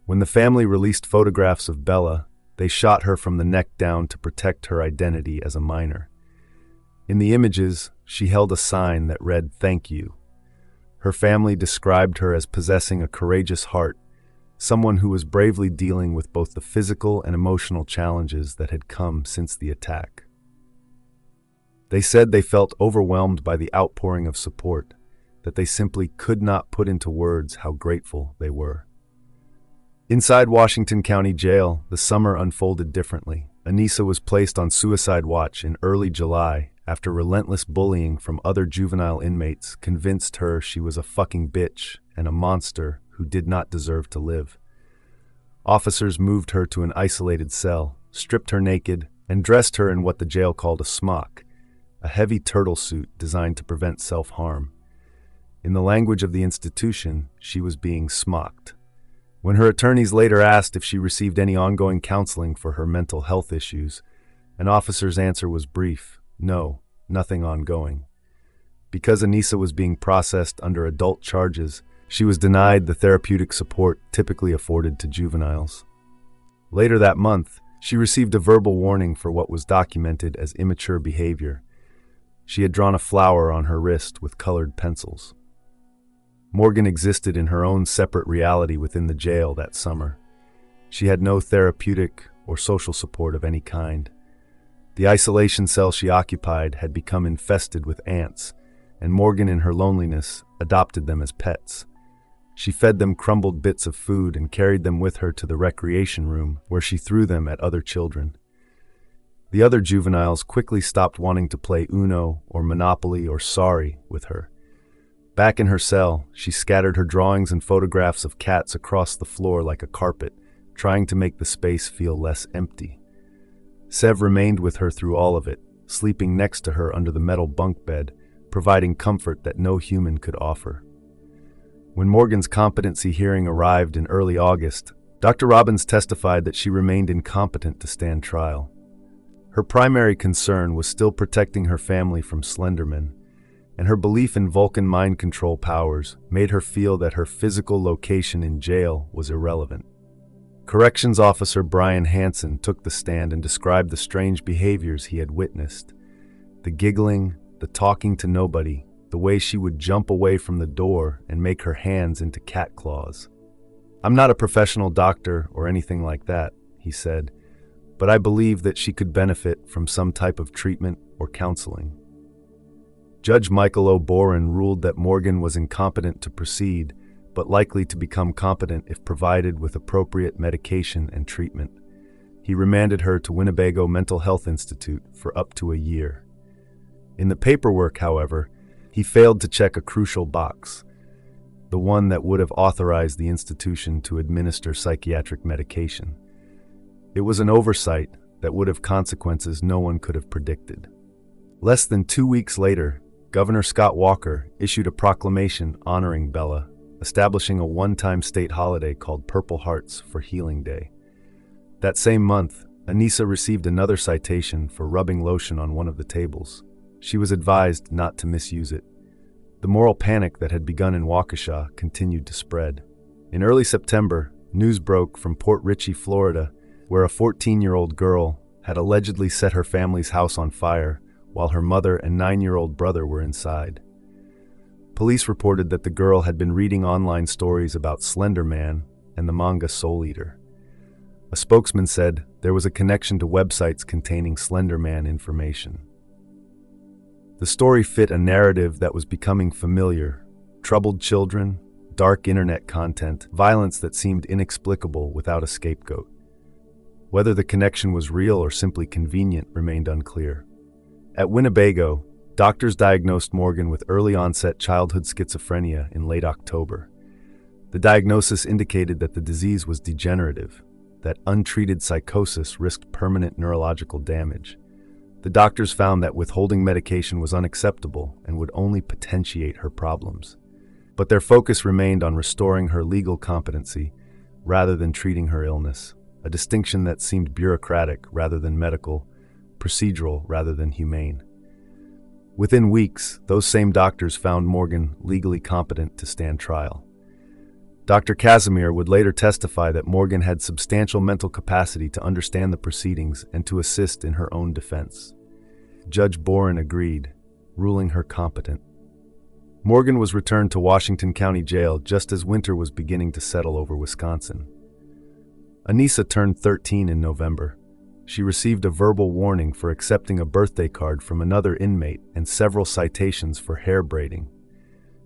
When the family released photographs of Bella, they shot her from the neck down to protect her identity as a minor. In the images, she held a sign that read, "Thank you." Her family described her as possessing a courageous heart, someone who was bravely dealing with both the physical and emotional challenges that had come since the attack. They said they felt overwhelmed by the outpouring of support, that they simply could not put into words how grateful they were. Inside Washington County Jail, the summer unfolded differently. Anissa was placed on suicide watch in early July after relentless bullying from other juvenile inmates convinced her she was a fucking bitch and a monster who did not deserve to live. Officers moved her to an isolated cell, stripped her naked, and dressed her in what the jail called a smock, a heavy turtle suit designed to prevent self-harm. In the language of the institution, she was being smocked. When her attorneys later asked if she received any ongoing counseling for her mental health issues, an officer's answer was brief: no, nothing ongoing. Because Anissa was being processed under adult charges, she was denied the therapeutic support typically afforded to juveniles. Later that month, she received a verbal warning for what was documented as immature behavior. She had drawn a flower on her wrist with colored pencils. Morgan existed in her own separate reality within the jail that summer. She had no therapeutic or social support of any kind. The isolation cell she occupied had become infested with ants, and Morgan, in her loneliness, adopted them as pets. She fed them crumbled bits of food and carried them with her to the recreation room, where she threw them at other children. The other juveniles quickly stopped wanting to play Uno or Monopoly or Sorry with her. Back in her cell, she scattered her drawings and photographs of cats across the floor like a carpet, trying to make the space feel less empty. Sev remained with her through all of it, sleeping next to her under the metal bunk bed, providing comfort that no human could offer. When Morgan's competency hearing arrived in early August, Dr. Robbins testified that she remained incompetent to stand trial. Her primary concern was still protecting her family from Slenderman, and her belief in Vulcan mind control powers made her feel that her physical location in jail was irrelevant. Corrections Officer Brian Hansen took the stand and described the strange behaviors he had witnessed. The giggling, the talking to nobody, the way she would jump away from the door and make her hands into cat claws. "I'm not a professional doctor or anything like that," he said, "but I believe that she could benefit from some type of treatment or counseling." Judge Michael O'Boren ruled that Morgan was incompetent to proceed, but likely to become competent if provided with appropriate medication and treatment. He remanded her to Winnebago Mental Health Institute for up to a year. In the paperwork, however, he failed to check a crucial box, the one that would have authorized the institution to administer psychiatric medication. It was an oversight that would have consequences no one could have predicted. Less than 2 weeks later, Governor Scott Walker issued a proclamation honoring Bella, establishing a one-time state holiday called Purple Hearts for Healing Day. That same month, Anissa received another citation for rubbing lotion on one of the tables. She was advised not to misuse it. The moral panic that had begun in Waukesha continued to spread. In early September, news broke from Port Richey, Florida, where a 14-year-old girl had allegedly set her family's house on fire while her mother and 9-year-old brother were inside. Police reported that the girl had been reading online stories about Slenderman and the manga Soul Eater. A spokesman said there was a connection to websites containing Slenderman information. The story fit a narrative that was becoming familiar: troubled children, dark internet content, violence that seemed inexplicable without a scapegoat. Whether the connection was real or simply convenient remained unclear. At Winnebago, doctors diagnosed Morgan with early-onset childhood schizophrenia in late October. The diagnosis indicated that the disease was degenerative, that untreated psychosis risked permanent neurological damage. The doctors found that withholding medication was unacceptable and would only potentiate her problems. But their focus remained on restoring her legal competency rather than treating her illness, a distinction that seemed bureaucratic rather than medical, procedural rather than humane. Within weeks, those same doctors found Morgan legally competent to stand trial. Dr. Casimir would later testify that Morgan had substantial mental capacity to understand the proceedings and to assist in her own defense. Judge Boren agreed, ruling her competent. Morgan was returned to Washington County Jail just as winter was beginning to settle over Wisconsin. Anissa turned 13 in November. She received a verbal warning for accepting a birthday card from another inmate and several citations for hair braiding.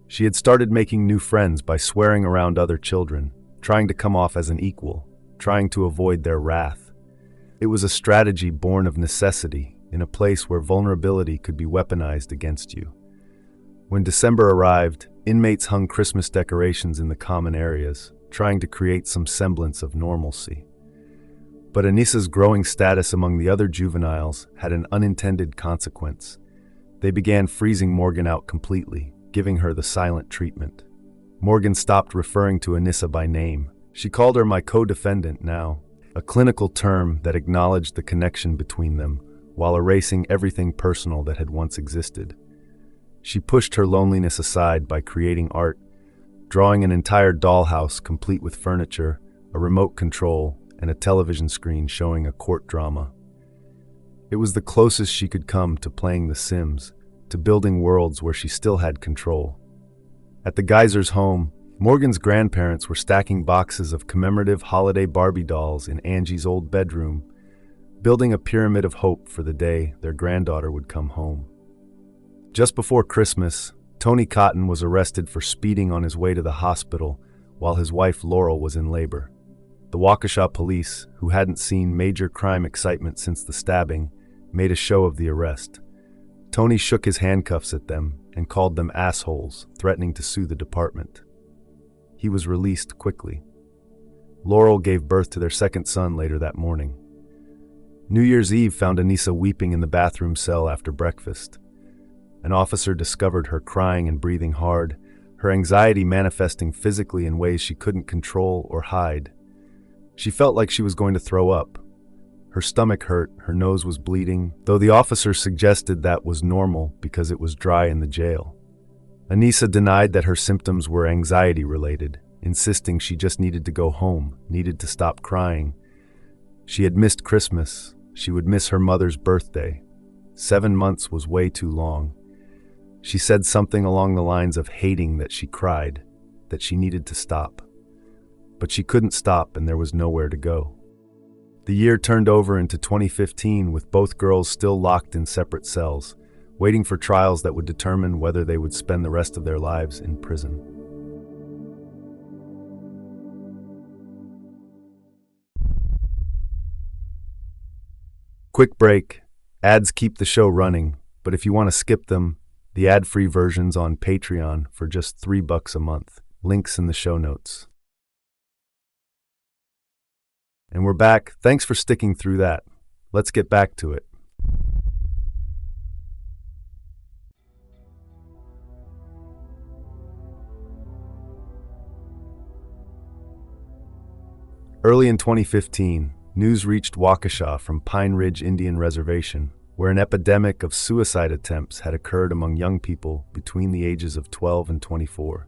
She had started making new friends by swearing around other children, trying to come off as an equal, trying to avoid their wrath. It was a strategy born of necessity in a place where vulnerability could be weaponized against you. When December arrived, inmates hung Christmas decorations in the common areas, trying to create some semblance of normalcy. But Anissa's growing status among the other juveniles had an unintended consequence. They began freezing Morgan out completely, giving her the silent treatment. Morgan stopped referring to Anissa by name. She called her my co-defendant now, a clinical term that acknowledged the connection between them while erasing everything personal that had once existed. She pushed her loneliness aside by creating art, drawing an entire dollhouse complete with furniture, a remote control, and a television screen showing a court drama. It was the closest she could come to playing The Sims, to building worlds where she still had control. At the Geyser's home, Morgan's grandparents were stacking boxes of commemorative holiday Barbie dolls in Angie's old bedroom, building a pyramid of hope for the day their granddaughter would come home. Just before Christmas, Tony Cotton was arrested for speeding on his way to the hospital while his wife Laurel was in labor. The Waukesha police, who hadn't seen major crime excitement since the stabbing, made a show of the arrest. Tony shook his handcuffs at them and called them assholes, threatening to sue the department. He was released quickly. Laurel gave birth to their second son later that morning. New Year's Eve found Anissa weeping in the bathroom cell after breakfast. An officer discovered her crying and breathing hard, her anxiety manifesting physically in ways she couldn't control or hide. She felt like she was going to throw up. Her stomach hurt, her nose was bleeding, though the officer suggested that was normal because it was dry in the jail. Anissa denied that her symptoms were anxiety-related, insisting she just needed to go home, needed to stop crying. She had missed Christmas. She would miss her mother's birthday. 7 months was way too long. She said something along the lines of hating that she cried, that she needed to stop. But she couldn't stop and there was nowhere to go. The year turned over into 2015 with both girls still locked in separate cells, waiting for trials that would determine whether they would spend the rest of their lives in prison. Quick break. Ads keep the show running, but if you want to skip them, the ad-free version's on Patreon for just $3 a month. Links in the show notes. And we're back. Thanks for sticking through that. Let's get back to it. Early in 2015, news reached Waukesha from Pine Ridge Indian Reservation, where an epidemic of suicide attempts had occurred among young people between the ages of 12 and 24.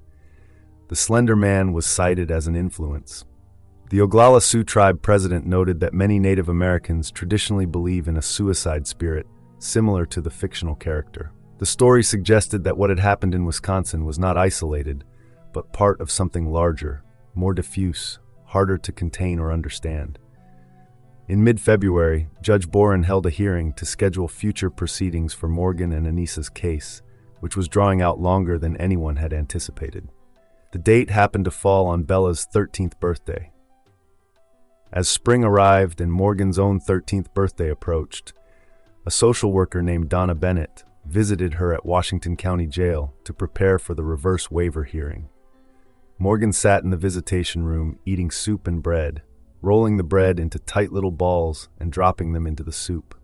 The Slenderman was cited as an influence. The Oglala Sioux tribe president noted that many Native Americans traditionally believe in a suicide spirit, similar to the fictional character. The story suggested that what had happened in Wisconsin was not isolated, but part of something larger, more diffuse, harder to contain or understand. In mid-February, Judge Boren held a hearing to schedule future proceedings for Morgan and Anissa's case, which was drawing out longer than anyone had anticipated. The date happened to fall on Bella's 13th birthday. As spring arrived and Morgan's own 13th birthday approached, a social worker named Donna Bennett visited her at Washington County Jail to prepare for the reverse Weier hearing. Morgan sat in the visitation room eating soup and bread, rolling the bread into tight little balls and dropping them into the soup.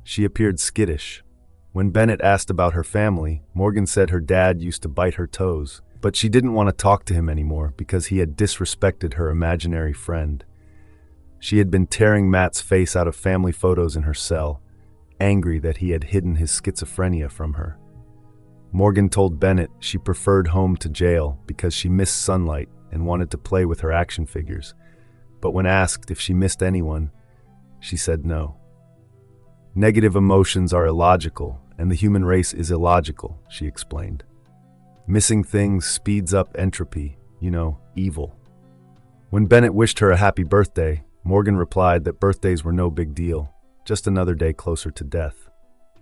She appeared skittish. When Bennett asked about her family, Morgan said her dad used to bite her toes, but she didn't want to talk to him anymore because he had disrespected her imaginary friend. She had been tearing Matt's face out of family photos in her cell, angry that he had hidden his schizophrenia from her. Morgan told Bennett she preferred home to jail because she missed sunlight and wanted to play with her action figures, but when asked if she missed anyone, she said no. Negative emotions are illogical, and the human race is illogical, she explained. Missing things speeds up entropy, evil. When Bennett wished her a happy birthday, Morgan replied that birthdays were no big deal, just another day closer to death.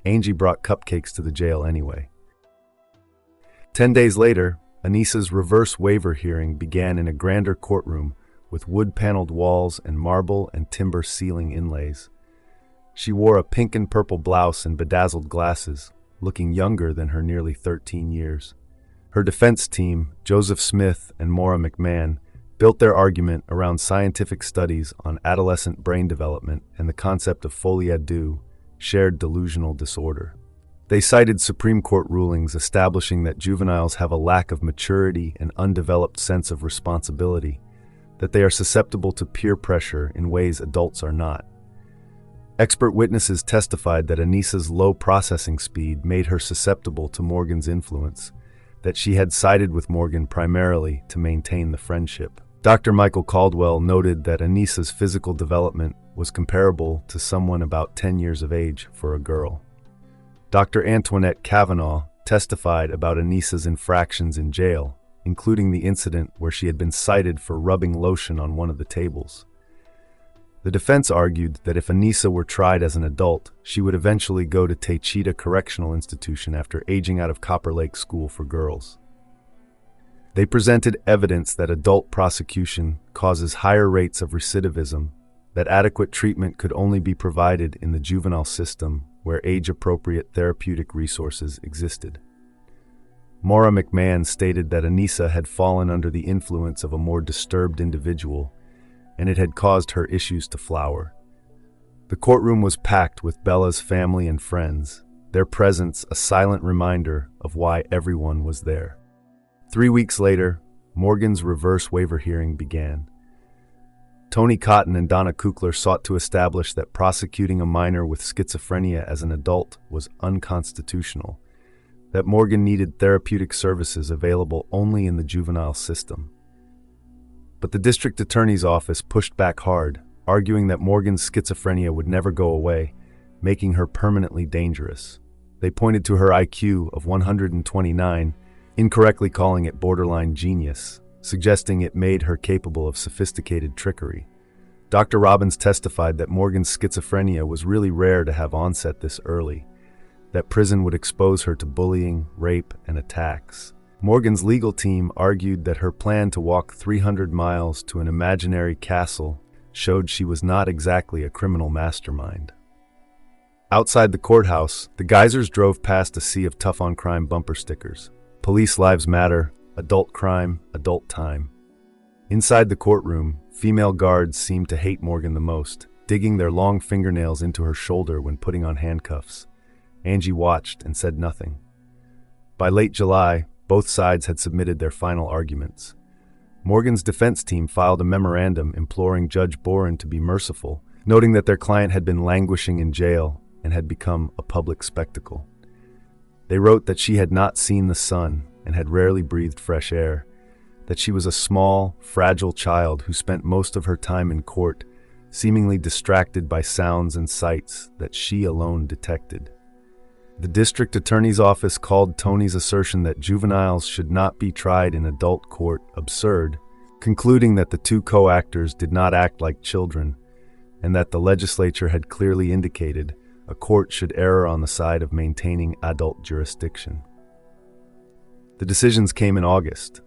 Angie brought cupcakes to the jail anyway. 10 days later, Anissa's reverse Weier hearing began in a grander courtroom with wood-paneled walls and marble and timber ceiling inlays. She wore a pink and purple blouse and bedazzled glasses, looking younger than her nearly 13 years. Her defense team, Joseph Smith and Maura McMahon, built their argument around scientific studies on adolescent brain development and the concept of folie à deux, shared delusional disorder. They cited Supreme Court rulings establishing that juveniles have a lack of maturity and undeveloped sense of responsibility, that they are susceptible to peer pressure in ways adults are not. Expert witnesses testified that Anissa's low processing speed made her susceptible to Morgan's influence, that she had sided with Morgan primarily to maintain the friendship. Dr. Michael Caldwell noted that Anissa's physical development was comparable to someone about 10 years of age for a girl. Dr. Antoinette Kavanaugh testified about Anissa's infractions in jail, including the incident where she had been cited for rubbing lotion on one of the tables. The defense argued that if Anissa were tried as an adult, she would eventually go to Techita Correctional Institution after aging out of Copper Lake School for Girls. They presented evidence that adult prosecution causes higher rates of recidivism, that adequate treatment could only be provided in the juvenile system where age-appropriate therapeutic resources existed. Maura McMahon stated that Anissa had fallen under the influence of a more disturbed individual, and it had caused her issues to flower. The courtroom was packed with Bella's family and friends, their presence a silent reminder of why everyone was there. 3 weeks later, Morgan's reverse Weier hearing began. Tony Cotton and Donna Kukler sought to establish that prosecuting a minor with schizophrenia as an adult was unconstitutional, that Morgan needed therapeutic services available only in the juvenile system. But the district attorney's office pushed back hard, arguing that Morgan's schizophrenia would never go away, making her permanently dangerous. They pointed to her IQ of 129, incorrectly calling it borderline genius, suggesting it made her capable of sophisticated trickery. Dr. Robbins testified that Morgan's schizophrenia was really rare to have onset this early, that prison would expose her to bullying, rape, and attacks. Morgan's legal team argued that her plan to walk 300 miles to an imaginary castle showed she was not exactly a criminal mastermind. Outside the courthouse, the Geysers drove past a sea of tough-on-crime bumper stickers. Police lives matter, adult crime, adult time. Inside the courtroom, female guards seemed to hate Morgan the most, digging their long fingernails into her shoulder when putting on handcuffs. Angie watched and said nothing. By late July, both sides had submitted their final arguments. Morgan's defense team filed a memorandum imploring Judge Boren to be merciful, noting that their client had been languishing in jail and had become a public spectacle. They wrote that she had not seen the sun and had rarely breathed fresh air, that she was a small, fragile child who spent most of her time in court, seemingly distracted by sounds and sights that she alone detected. The district attorney's office called Tony's assertion that juveniles should not be tried in adult court absurd, concluding that the two co-actors did not act like children, and that the legislature had clearly indicated a court should err on the side of maintaining adult jurisdiction. The decisions came in August.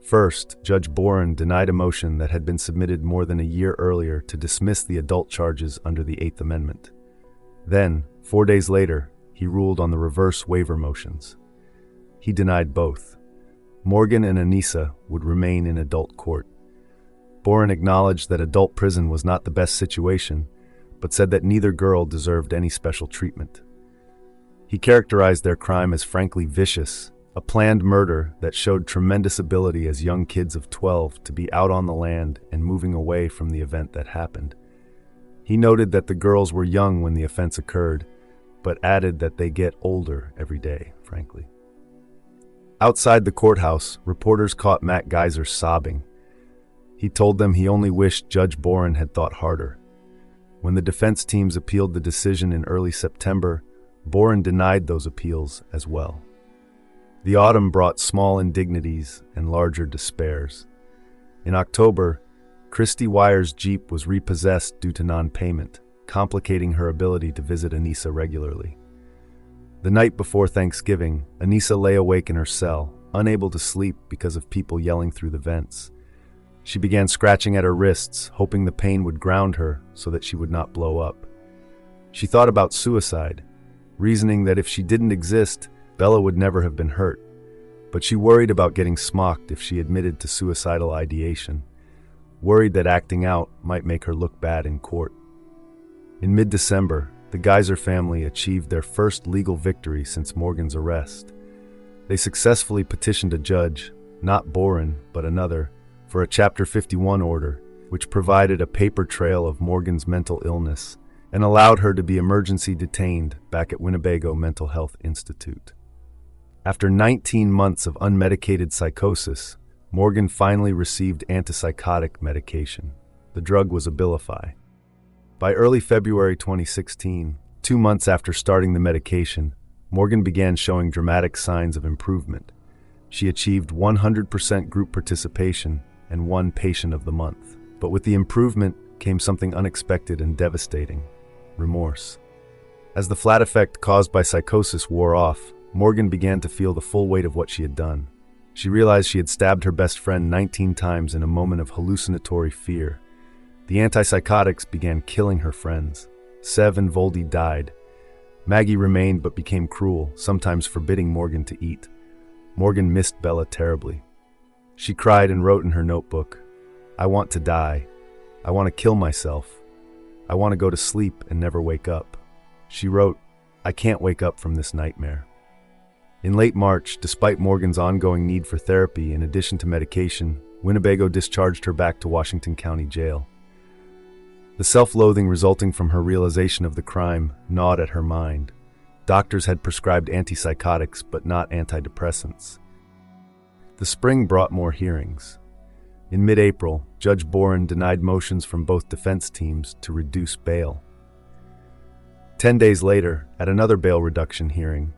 First, Judge Boren denied a motion that had been submitted more than a year earlier to dismiss the adult charges under the Eighth Amendment. Then, 4 days later, he ruled on the reverse waiver motions. He denied both. Morgan and Anissa would remain in adult court. Boren acknowledged that adult prison was not the best situation, but said that neither girl deserved any special treatment. He characterized their crime as frankly vicious, a planned murder that showed tremendous ability as young kids of 12 to be out on the land and moving away from the event that happened. He noted that the girls were young when the offense occurred, but added that they get older every day, frankly. Outside the courthouse, reporters caught Matt Geyser sobbing. He told them he only wished Judge Boren had thought harder. When the defense teams appealed the decision in early September, Boren denied those appeals as well. The autumn brought small indignities and larger despairs. In October, Christy Weier's Jeep was repossessed due to non-payment, complicating her ability to visit Anissa regularly. The night before Thanksgiving, Anissa lay awake in her cell, unable to sleep because of people yelling through the vents. She began scratching at her wrists, hoping the pain would ground her so that she would not blow up. She thought about suicide, reasoning that if she didn't exist, Bella would never have been hurt. But she worried about getting smocked if she admitted to suicidal ideation, worried that acting out might make her look bad in court. In mid-December, the Geyser family achieved their first legal victory since Morgan's arrest. They successfully petitioned a judge, not Boren, but another, for a Chapter 51 order, which provided a paper trail of Morgan's mental illness and allowed her to be emergency detained back at Winnebago Mental Health Institute. After 19 months of unmedicated psychosis, Morgan finally received antipsychotic medication. The drug was Abilify. By early February 2016, 2 months after starting the medication, Morgan began showing dramatic signs of improvement. She achieved 100% group participation and won Patient of the Month. But with the improvement came something unexpected and devastating: remorse. As the flat effect caused by psychosis wore off, Morgan began to feel the full weight of what she had done. She realized she had stabbed her best friend 19 times in a moment of hallucinatory fear. The antipsychotics began killing her friends. Sev and Voldy died. Maggie remained but became cruel, sometimes forbidding Morgan to eat. Morgan missed Bella terribly. She cried and wrote in her notebook, "I want to die. I want to kill myself. I want to go to sleep and never wake up." She wrote, "I can't wake up from this nightmare." In late March, despite Morgan's ongoing need for therapy in addition to medication, Winnebago discharged her back to Washington County Jail. The self-loathing resulting from her realization of the crime gnawed at her mind. Doctors had prescribed antipsychotics, but not antidepressants. The spring brought more hearings. In mid-April, Judge Boren denied motions from both defense teams to reduce bail. 10 days later, at another bail reduction hearing,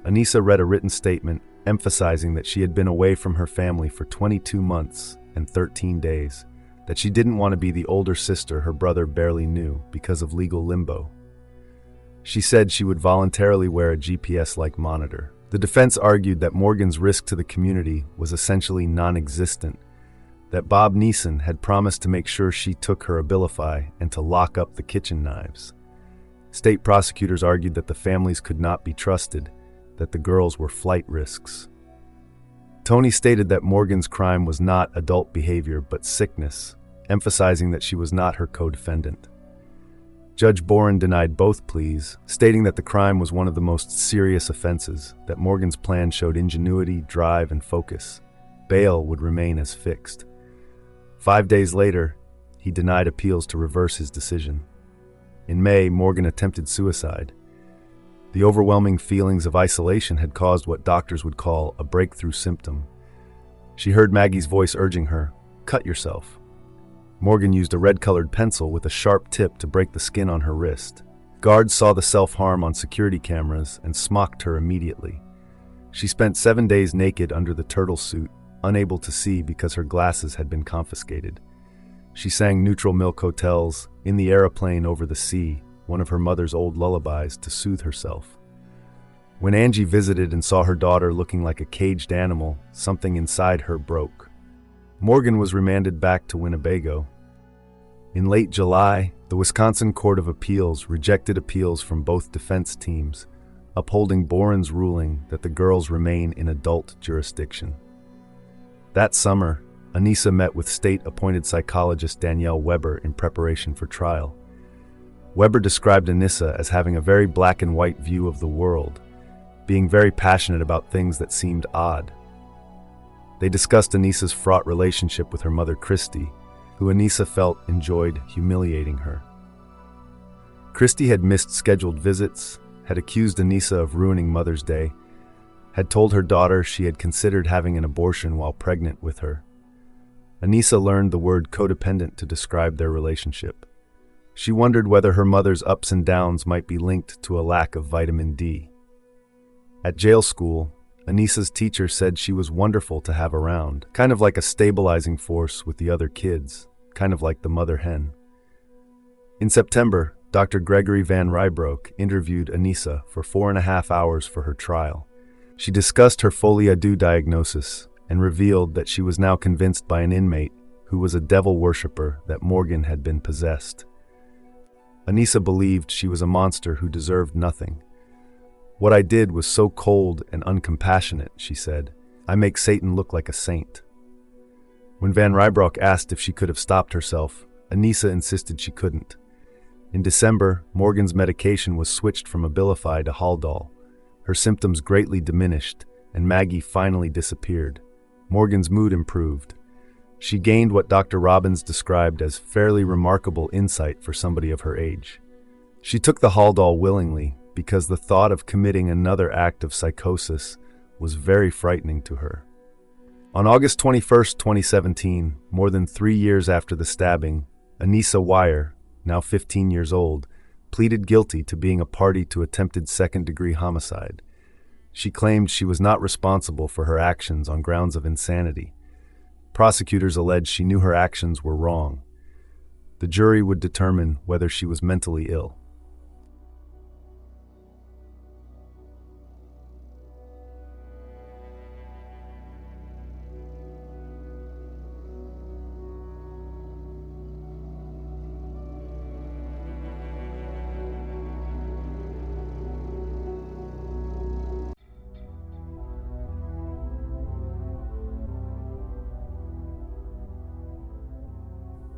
Anissa read a written statement emphasizing that she had been away from her family for 22 months and 13 days, that she didn't want to be the older sister her brother barely knew because of legal limbo. She said she would voluntarily wear a GPS-like monitor. The defense argued that Morgan's risk to the community was essentially non-existent, that Bob Neeson had promised to make sure she took her Abilify and to lock up the kitchen knives. State prosecutors argued that the families could not be trusted, that the girls were flight risks. Tony stated that Morgan's crime was not adult behavior but sickness, emphasizing that she was not her co-defendant. Judge Boren denied both pleas, stating that the crime was one of the most serious offenses, that Morgan's plan showed ingenuity, drive, and focus. Bail would remain as fixed. 5 days later, he denied appeals to reverse his decision. In May, Morgan attempted suicide. The overwhelming feelings of isolation had caused what doctors would call a breakthrough symptom. She heard Maggie's voice urging her, "Cut yourself." Morgan used a red-colored pencil with a sharp tip to break the skin on her wrist. Guards saw the self-harm on security cameras and smocked her immediately. She spent 7 days naked under the turtle suit, unable to see because her glasses had been confiscated. She sang Neutral Milk Hotel's "In the Aeroplane Over the Sea," one of her mother's old lullabies, to soothe herself. When Angie visited and saw her daughter looking like a caged animal, something inside her broke. Morgan was remanded back to Winnebago. In late July, the Wisconsin Court of Appeals rejected appeals from both defense teams, upholding Boren's ruling that the girls remain in adult jurisdiction. That summer, Anissa met with state-appointed psychologist Danielle Weber in preparation for trial. Weber described Anissa as having a very black-and-white view of the world, being very passionate about things that seemed odd. They discussed Anissa's fraught relationship with her mother Christy, who Anissa felt enjoyed humiliating her. Christy had missed scheduled visits, had accused Anissa of ruining Mother's Day, had told her daughter she had considered having an abortion while pregnant with her. Anissa learned the word codependent to describe their relationship. She wondered whether her mother's ups and downs might be linked to a lack of vitamin D. At jail school, Anissa's teacher said she was wonderful to have around, kind of like a stabilizing force with the other kids, kind of like the mother hen. In September, Dr. Gregory Van Rybroek interviewed Anissa for 4.5 hours for her trial. She discussed her folie à deux diagnosis and revealed that she was now convinced by an inmate who was a devil worshiper that Morgan had been possessed. Anissa believed she was a monster who deserved nothing. "What I did was so cold and uncompassionate," she said. "I make Satan look like a saint." When Van Rybroek asked if she could have stopped herself, Anissa insisted she couldn't. In December, Morgan's medication was switched from Abilify to Haldol. Her symptoms greatly diminished, and Maggie finally disappeared. Morgan's mood improved. She gained what Dr. Robbins described as fairly remarkable insight for somebody of her age. She took the Haldol willingly, because the thought of committing another act of psychosis was very frightening to her. On August 21, 2017, more than 3 years after the stabbing, Anissa Weier, now 15 years old, pleaded guilty to being a party to attempted second-degree homicide. She claimed she was not responsible for her actions on grounds of insanity. Prosecutors alleged she knew her actions were wrong. The jury would determine whether she was mentally ill.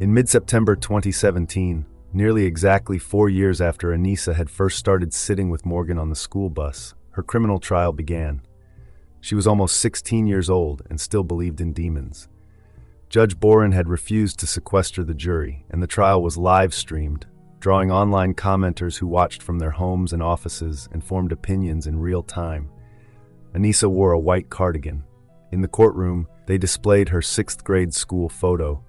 In mid-September 2017, nearly exactly 4 years after Anissa had first started sitting with Morgan on the school bus, her criminal trial began. She was almost 16 years old and still believed in demons. Judge Boren had refused to sequester the jury, and the trial was live-streamed, drawing online commenters who watched from their homes and offices and formed opinions in real time. Anissa wore a white cardigan. In the courtroom, they displayed her 6th-grade school photo,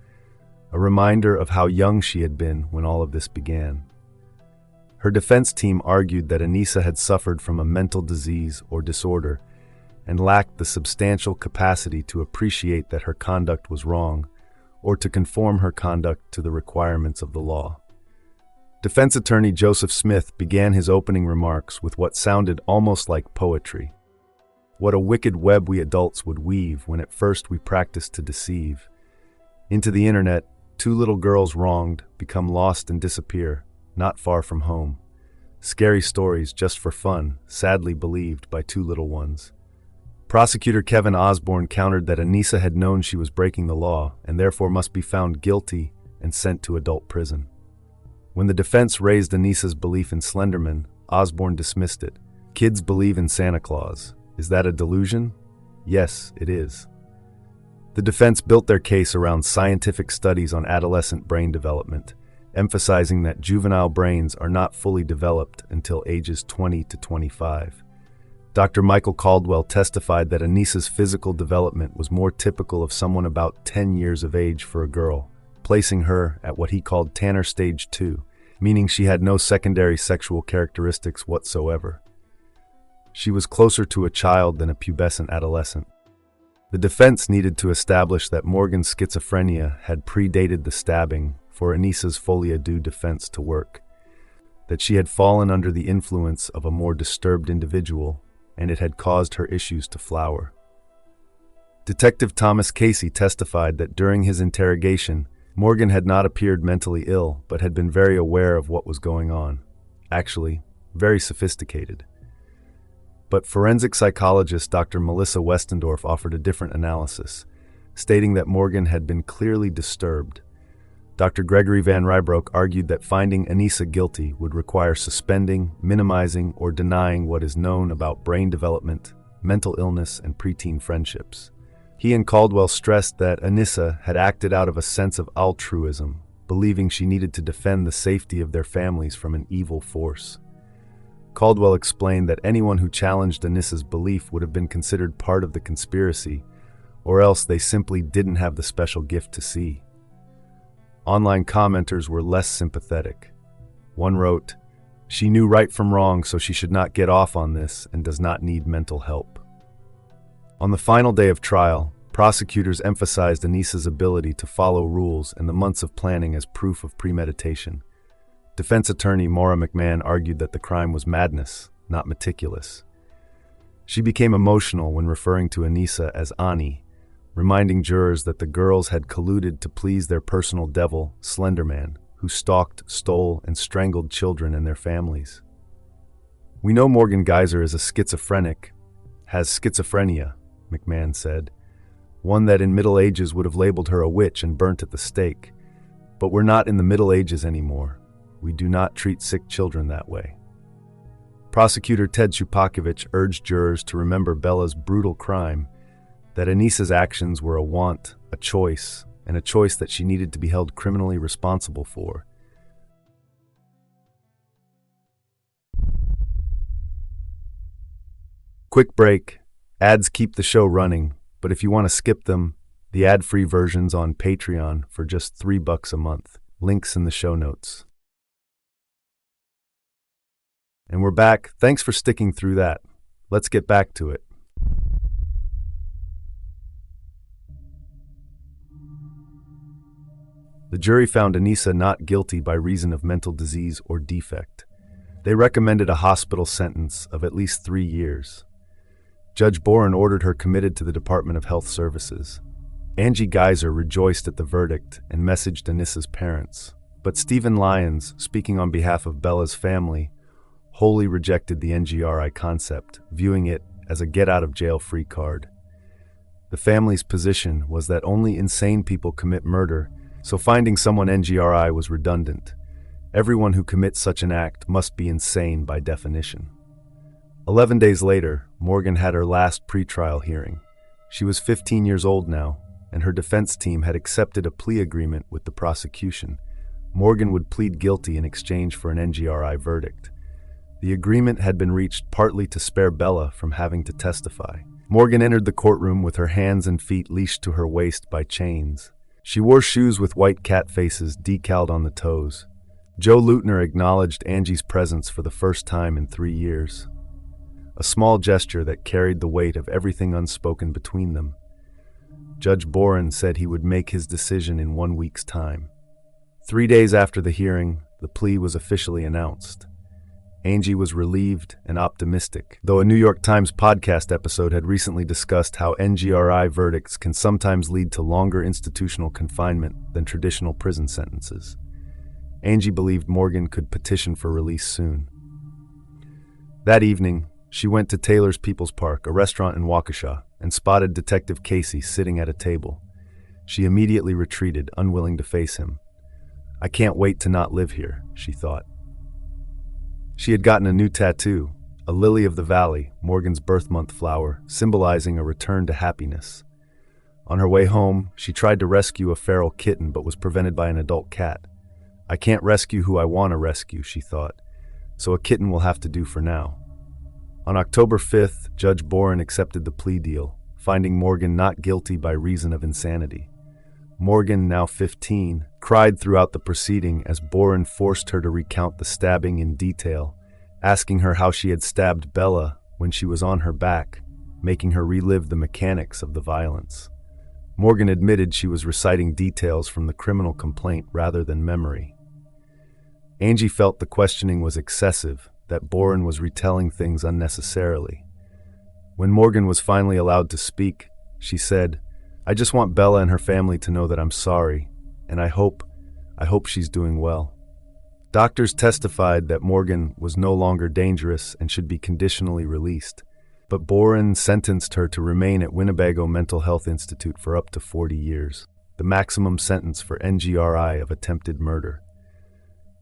a reminder of how young she had been when all of this began. Her defense team argued that Anissa had suffered from a mental disease or disorder and lacked the substantial capacity to appreciate that her conduct was wrong or to conform her conduct to the requirements of the law. Defense attorney Joseph Smith began his opening remarks with what sounded almost like poetry. "What a wicked web we adults would weave when at first we practiced to deceive. Into the internet, 2 little girls wronged become lost and disappear, not far from home. Scary stories just for fun, sadly believed by 2 little ones." Prosecutor Kevin Osborne countered that Anissa had known she was breaking the law and therefore must be found guilty and sent to adult prison. When the defense raised Anissa's belief in Slenderman, Osborne dismissed it. "Kids believe in Santa Claus. Is that a delusion? Yes, it is." The defense built their case around scientific studies on adolescent brain development, emphasizing that juvenile brains are not fully developed until ages 20 to 25. Dr. Michael Caldwell testified that Anissa's physical development was more typical of someone about 10 years of age for a girl, placing her at what he called Tanner Stage 2, meaning she had no secondary sexual characteristics whatsoever. She was closer to a child than a pubescent adolescent. The defense needed to establish that Morgan's schizophrenia had predated the stabbing for Anissa's folie à deux defense to work, that she had fallen under the influence of a more disturbed individual, and it had caused her issues to flower. Detective Thomas Casey testified that during his interrogation, Morgan had not appeared mentally ill, but had been very aware of what was going on. Actually, very sophisticated. But forensic psychologist Dr. Melissa Westendorf offered a different analysis, stating that Morgan had been clearly disturbed. Dr. Gregory Van Rybroek argued that finding Anissa guilty would require suspending, minimizing, or denying what is known about brain development, mental illness, and preteen friendships. He and Caldwell stressed that Anissa had acted out of a sense of altruism, believing she needed to defend the safety of their families from an evil force. Caldwell explained that anyone who challenged Anissa's belief would have been considered part of the conspiracy, or else they simply didn't have the special gift to see. Online commenters were less sympathetic. One wrote, "She knew right from wrong, so she should not get off on this and does not need mental help." On the final day of trial, prosecutors emphasized Anissa's ability to follow rules and the months of planning as proof of premeditation. Defense attorney Maura McMahon argued that the crime was madness, not meticulous. She became emotional when referring to Anissa as Ani, reminding jurors that the girls had colluded to please their personal devil, Slenderman, who stalked, stole, and strangled children and their families. "We know Morgan Geyser is a schizophrenic, has schizophrenia," McMahon said, "one that in Middle Ages would have labeled her a witch and burnt at the stake. But we're not in the Middle Ages anymore. We do not treat sick children that way." Prosecutor Ted Szupakiewicz urged jurors to remember Bella's brutal crime, that Anissa's actions were a want, a choice, and a choice that she needed to be held criminally responsible for. Quick break. Ads keep the show running, but if you want to skip them, the ad-free version's on Patreon for just $3 a month. Links in the show notes. And we're back. Thanks for sticking through that. Let's get back to it. The jury found Anissa not guilty by reason of mental disease or defect. They recommended a hospital sentence of at least 3 years. Judge Boren ordered her committed to the Department of Health Services. Angie Geyser rejoiced at the verdict and messaged Anissa's parents. But Stephen Lyons, speaking on behalf of Bella's family, wholly rejected the NGRI concept, viewing it as a get-out-of-jail-free card. The family's position was that only insane people commit murder, so finding someone NGRI was redundant. Everyone who commits such an act must be insane by definition. 11 days later, Morgan had her last pretrial hearing. She was 15 years old now, and her defense team had accepted a plea agreement with the prosecution. Morgan would plead guilty in exchange for an NGRI verdict. The agreement had been reached partly to spare Bella from having to testify. Morgan entered the courtroom with her hands and feet leashed to her waist by chains. She wore shoes with white cat faces decaled on the toes. Joe Leutner acknowledged Angie's presence for the first time in 3 years. A small gesture that carried the weight of everything unspoken between them. Judge Boren said he would make his decision in 1 week's time. 3 days after the hearing, the plea was officially announced. Angie was relieved and optimistic, though a New York Times podcast episode had recently discussed how NGRI verdicts can sometimes lead to longer institutional confinement than traditional prison sentences. Angie believed Morgan could petition for release soon. That evening, she went to Taylor's People's Park, a restaurant in Waukesha, and spotted Detective Casey sitting at a table. She immediately retreated, unwilling to face him. "I can't wait to not live here," she thought. She had gotten a new tattoo, a lily of the valley, Morgan's birth month flower, symbolizing a return to happiness. On her way home, she tried to rescue a feral kitten but was prevented by an adult cat. I can't rescue who I want to rescue, she thought, so a kitten will have to do for now. On October 5th, Judge Boren accepted the plea deal, finding Morgan not guilty by reason of insanity. Morgan, now 15, cried throughout the proceeding as Boren forced her to recount the stabbing in detail, asking her how she had stabbed Bella when she was on her back, making her relive the mechanics of the violence. Morgan admitted she was reciting details from the criminal complaint rather than memory. Angie felt the questioning was excessive, that Boren was retelling things unnecessarily. When Morgan was finally allowed to speak, she said, "I just want Bella and her family to know that I'm sorry, and I hope she's doing well." Doctors testified that Morgan was no longer dangerous and should be conditionally released, but Boren sentenced her to remain at Winnebago Mental Health Institute for up to 40 years, the maximum sentence for NGRI of attempted murder.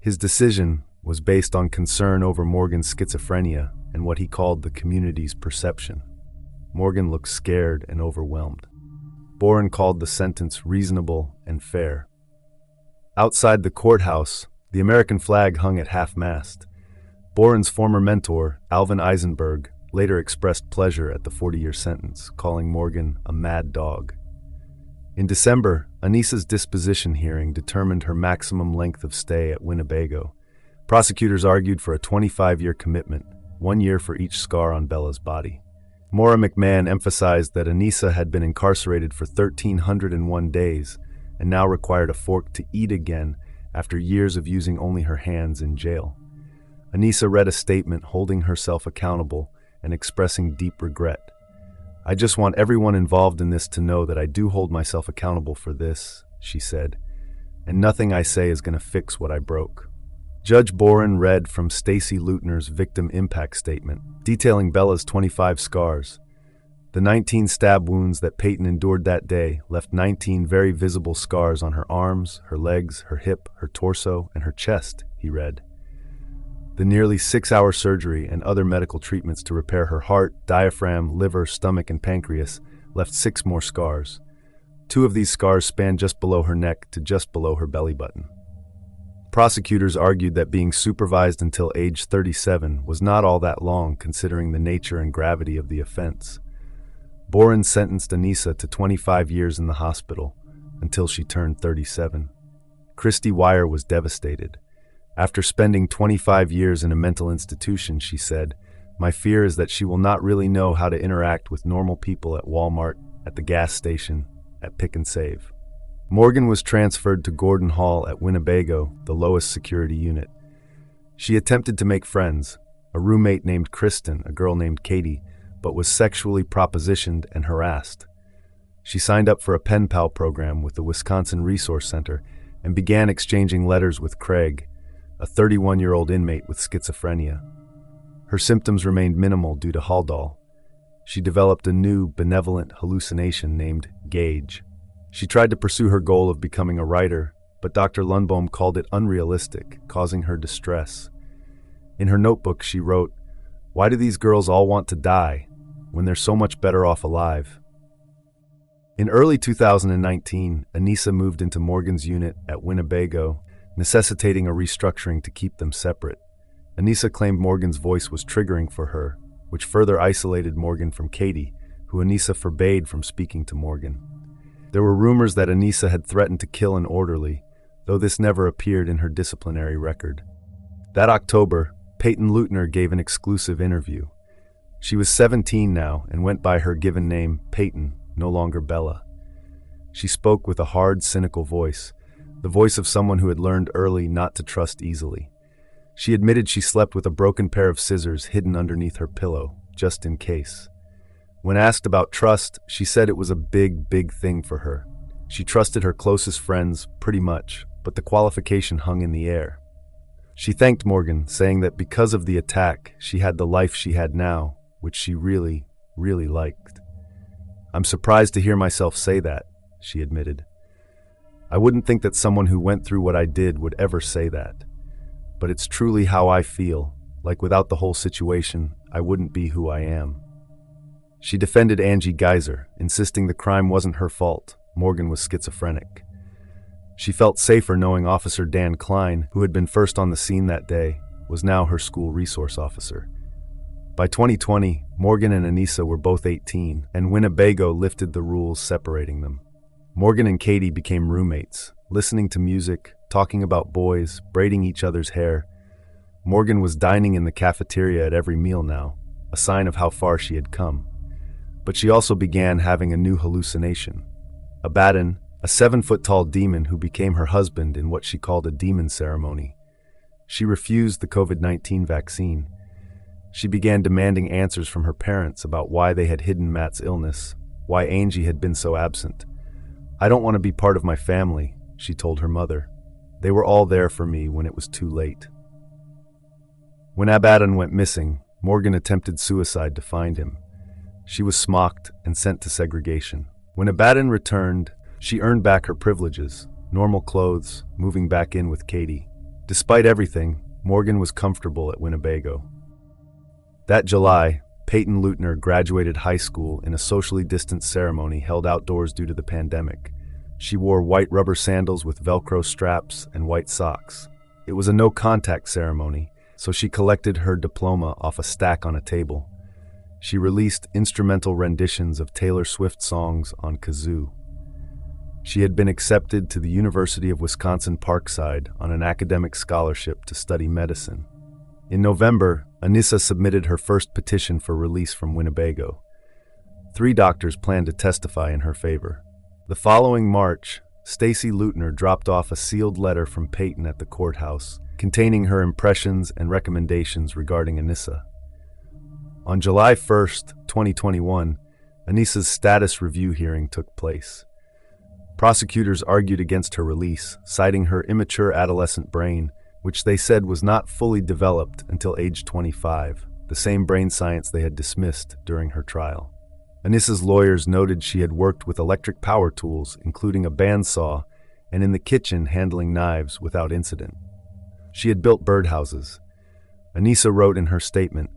His decision was based on concern over Morgan's schizophrenia and what he called the community's perception. Morgan looked scared and overwhelmed. Boren called the sentence reasonable and fair. Outside the courthouse, the American flag hung at half-mast. Boren's former mentor, Alvin Eisenberg, later expressed pleasure at the 40-year sentence, calling Morgan a mad dog. In December, Anissa's disposition hearing determined her maximum length of stay at Winnebago. Prosecutors argued for a 25-year commitment, 1 year for each scar on Bella's body. Maura McMahon emphasized that Anissa had been incarcerated for 1,301 days and now required a fork to eat again after years of using only her hands in jail. Anissa read a statement holding herself accountable and expressing deep regret. "I just want everyone involved in this to know that I do hold myself accountable for this," she said, "and nothing I say is going to fix what I broke." Judge Boren read from Stacy Leutner's victim impact statement, detailing Bella's 25 scars. The 19 stab wounds that Peyton endured that day left 19 very visible scars on her arms, her legs, her hip, her torso, and her chest, he read. The nearly 6-hour surgery and other medical treatments to repair her heart, diaphragm, liver, stomach, and pancreas left 6 more scars. 2 of these scars spanned just below her neck to just below her belly button. Prosecutors argued that being supervised until age 37 was not all that long considering the nature and gravity of the offense. Boren sentenced Anissa to 25 years in the hospital until she turned 37. Christy Weier was devastated. After spending 25 years in a mental institution, she said, "My fear is that she will not really know how to interact with normal people at Walmart, at the gas station, at Pick and Save." Morgan was transferred to Gordon Hall at Winnebago, the lowest security unit. She attempted to make friends, a roommate named Kristen, a girl named Katie, but was sexually propositioned and harassed. She signed up for a pen pal program with the Wisconsin Resource Center and began exchanging letters with Craig, a 31-year-old inmate with schizophrenia. Her symptoms remained minimal due to Haldol. She developed a new, benevolent hallucination named Gage. She tried to pursue her goal of becoming a writer, but Dr. Lundbohm called it unrealistic, causing her distress. In her notebook, she wrote, "Why do these girls all want to die when they're so much better off alive?" In early 2019, Anissa moved into Morgan's unit at Winnebago, necessitating a restructuring to keep them separate. Anissa claimed Morgan's voice was triggering for her, which further isolated Morgan from Katie, who Anissa forbade from speaking to Morgan. There were rumors that Anissa had threatened to kill an orderly, though this never appeared in her disciplinary record. That October, Peyton Leutner gave an exclusive interview. She was 17 now and went by her given name, Peyton, no longer Bella. She spoke with a hard, cynical voice, the voice of someone who had learned early not to trust easily. She admitted she slept with a broken pair of scissors hidden underneath her pillow, just in case. When asked about trust, she said it was a big, big thing for her. She trusted her closest friends, pretty much, but the qualification hung in the air. She thanked Morgan, saying that because of the attack, she had the life she had now, which she really, really liked. "I'm surprised to hear myself say that," she admitted. "I wouldn't think that someone who went through what I did would ever say that. But it's truly how I feel, like without the whole situation, I wouldn't be who I am." She defended Angie Geyser, insisting the crime wasn't her fault. Morgan was schizophrenic. She felt safer knowing Officer Dan Klein, who had been first on the scene that day, was now her school resource officer. By 2020, Morgan and Anissa were both 18, and Winnebago lifted the rules separating them. Morgan and Katie became roommates, listening to music, talking about boys, braiding each other's hair. Morgan was dining in the cafeteria at every meal now, a sign of how far she had come. But she also began having a new hallucination. Abaddon, a 7-foot-tall demon who became her husband in what she called a demon ceremony. She refused the COVID-19 vaccine. She began demanding answers from her parents about why they had hidden Matt's illness, why Angie had been so absent. "I don't want to be part of my family," she told her mother. "They were all there for me when it was too late." When Abaddon went missing, Morgan attempted suicide to find him. She was smocked and sent to segregation. When Abaddon returned, she earned back her privileges, normal clothes, moving back in with Katie. Despite everything, Morgan was comfortable at Winnebago. That July, Peyton Leutner graduated high school in a socially distanced ceremony held outdoors due to the pandemic. She wore white rubber sandals with Velcro straps and white socks. It was a no-contact ceremony, so she collected her diploma off a stack on a table. She released instrumental renditions of Taylor Swift songs on kazoo. She had been accepted to the University of Wisconsin-Parkside on an academic scholarship to study medicine. In November, Anissa submitted her first petition for release from Winnebago. 3 doctors planned to testify in her favor. The following March, Stacy Leutner dropped off a sealed letter from Peyton at the courthouse, containing her impressions and recommendations regarding Anissa. On July 1st, 2021, Anissa's status review hearing took place. Prosecutors argued against her release, citing her immature adolescent brain, which they said was not fully developed until age 25, the same brain science they had dismissed during her trial. Anissa's lawyers noted she had worked with electric power tools, including a bandsaw, and in the kitchen handling knives without incident. She had built birdhouses. Anissa wrote in her statement,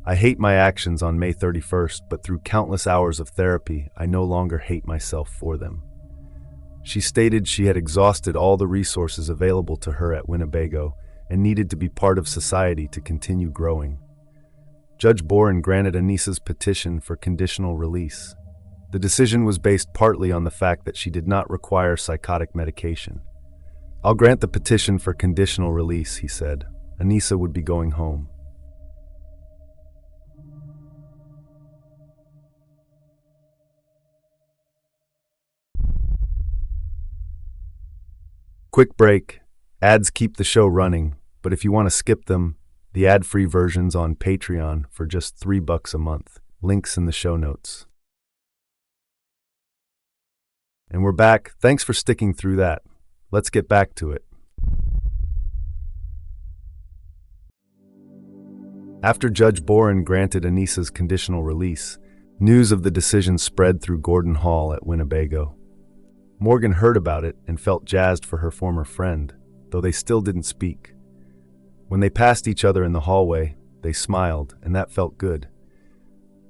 "I hate my actions on May 31st, but through countless hours of therapy, I no longer hate myself for them." She stated she had exhausted all the resources available to her at Winnebago and needed to be part of society to continue growing. Judge Boren granted Anissa's petition for conditional release. The decision was based partly on the fact that she did not require psychotic medication. "I'll grant the petition for conditional release," he said. Anissa would be going home. Quick break. Ads keep the show running, but if you want to skip them, the ad-free version's on Patreon for just $3 a month. Links in the show notes. And we're back. Thanks for sticking through that. Let's get back to it. After Judge Boren granted Anissa's conditional release, news of the decision spread through Gordon Hall at Winnebago. Morgan heard about it and felt jazzed for her former friend, though they still didn't speak. When they passed each other in the hallway, they smiled, and that felt good.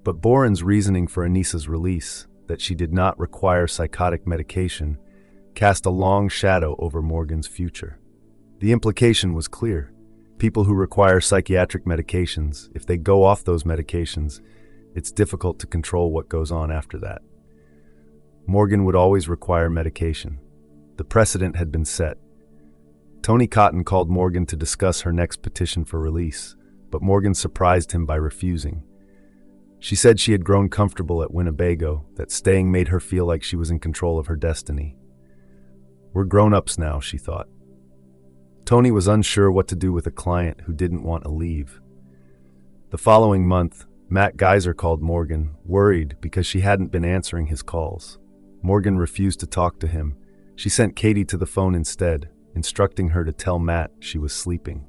But Boren's reasoning for Anissa's release, that she did not require psychotic medication, cast a long shadow over Morgan's future. The implication was clear. People who require psychiatric medications, if they go off those medications, it's difficult to control what goes on after that. Morgan would always require medication. The precedent had been set. Tony Cotton called Morgan to discuss her next petition for release, but Morgan surprised him by refusing. She said she had grown comfortable at Winnebago, that staying made her feel like she was in control of her destiny. "We're grown-ups now," she thought. Tony was unsure what to do with a client who didn't want to leave. The following month, Matt Geyser called Morgan, worried because she hadn't been answering his calls. Morgan refused to talk to him. She sent Katie to the phone instead, instructing her to tell Matt she was sleeping.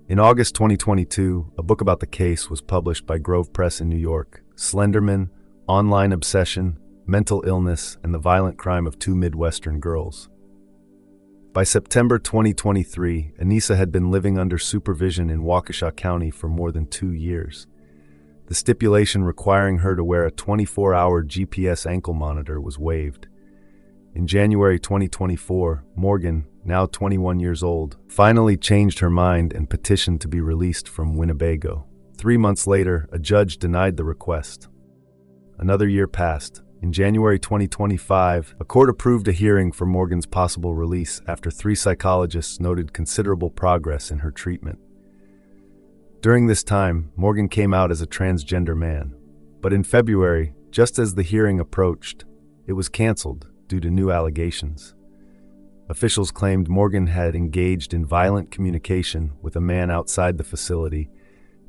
In August 2022, a book about the case was published by Grove Press in New York, Slenderman, Online Obsession, Mental Illness, and the Violent Crime of Two Midwestern Girls. By September 2023, Anissa had been living under supervision in Waukesha County for more than 2 years. The stipulation requiring her to wear a 24-hour GPS ankle monitor was waived. In January 2024, Morgan, now 21 years old, finally changed her mind and petitioned to be released from Winnebago. 3 months later, a judge denied the request. Another year passed. In January 2025, a court approved a hearing for Morgan's possible release after 3 psychologists noted considerable progress in her treatment. During this time, Morgan came out as a transgender man. But in February, just as the hearing approached, it was canceled due to new allegations. Officials claimed Morgan had engaged in violent communication with a man outside the facility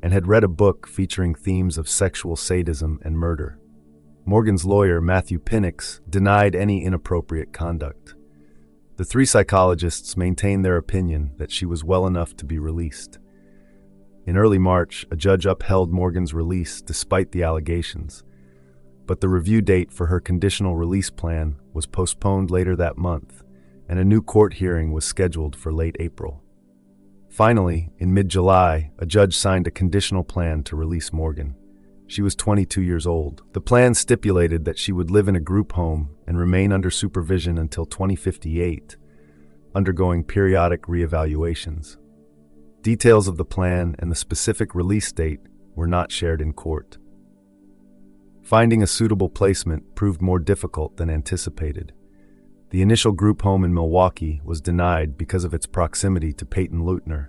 and had read a book featuring themes of sexual sadism and murder. Morgan's lawyer, Matthew Pinnix, denied any inappropriate conduct. The 3 psychologists maintained their opinion that she was well enough to be released. In early March, a judge upheld Morgan's release despite the allegations, but the review date for her conditional release plan was postponed later that month, and a new court hearing was scheduled for late April. Finally, in mid-July, a judge signed a conditional plan to release Morgan. She was 22 years old. The plan stipulated that she would live in a group home and remain under supervision until 2058, undergoing periodic reevaluations. Details of the plan and the specific release date were not shared in court. Finding a suitable placement proved more difficult than anticipated. The initial group home in Milwaukee was denied because of its proximity to Peyton Leutner.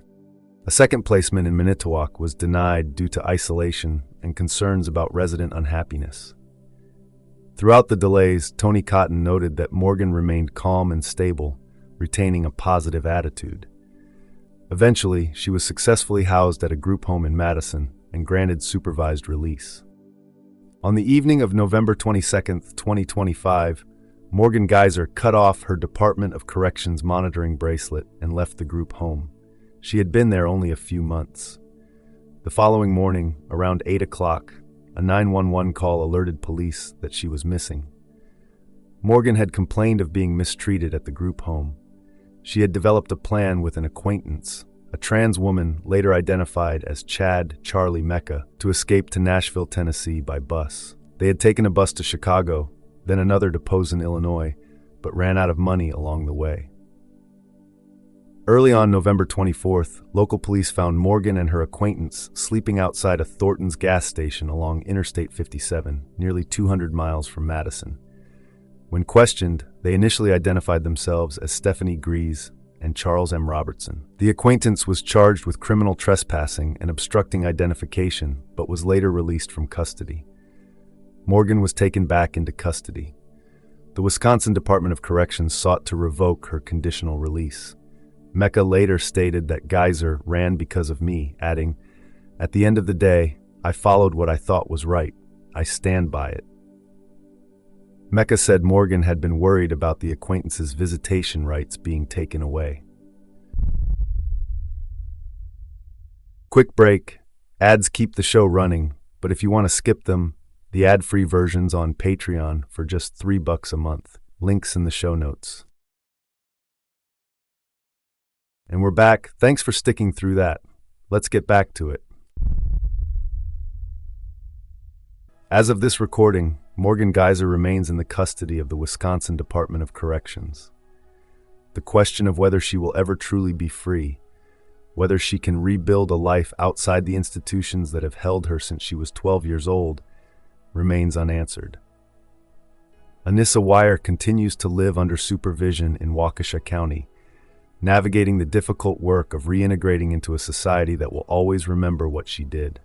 A second placement in Manitowoc was denied due to isolation and concerns about resident unhappiness. Throughout the delays, Tony Cotton noted that Morgan remained calm and stable, retaining a positive attitude. Eventually, she was successfully housed at a group home in Madison and granted supervised release. On the evening of November 22, 2025, Morgan Geyser cut off her Department of Corrections monitoring bracelet and left the group home. She had been there only a few months. The following morning, around 8 o'clock, a 911 call alerted police that she was missing. Morgan had complained of being mistreated at the group home. She had developed a plan with an acquaintance, a trans woman later identified as Chad Charlie Mecca, to escape to Nashville, Tennessee by bus. They had taken a bus to Chicago, then another to Posen, Illinois, but ran out of money along the way. Early on November 24th, local police found Morgan and her acquaintance sleeping outside a Thornton's gas station along Interstate 57, nearly 200 miles from Madison. When questioned, they initially identified themselves as Stephanie Grease and Charles M. Robertson. The acquaintance was charged with criminal trespassing and obstructing identification, but was later released from custody. Morgan was taken back into custody. The Wisconsin Department of Corrections sought to revoke her conditional release. Mecca later stated that Geyser ran because of me, adding, "At the end of the day, I followed what I thought was right. I stand by it." Mecca said Morgan had been worried about the acquaintance's visitation rights being taken away. Quick break. Ads keep the show running, but if you want to skip them, the ad-free version's on Patreon for just $3 a month. Links in the show notes. And we're back. Thanks for sticking through that. Let's get back to it. As of this recording, Morgan Geyser remains in the custody of the Wisconsin Department of Corrections. The question of whether she will ever truly be free, whether she can rebuild a life outside the institutions that have held her since she was 12 years old, remains unanswered. Anissa Weier continues to live under supervision in Waukesha County, navigating the difficult work of reintegrating into a society that will always remember what she did.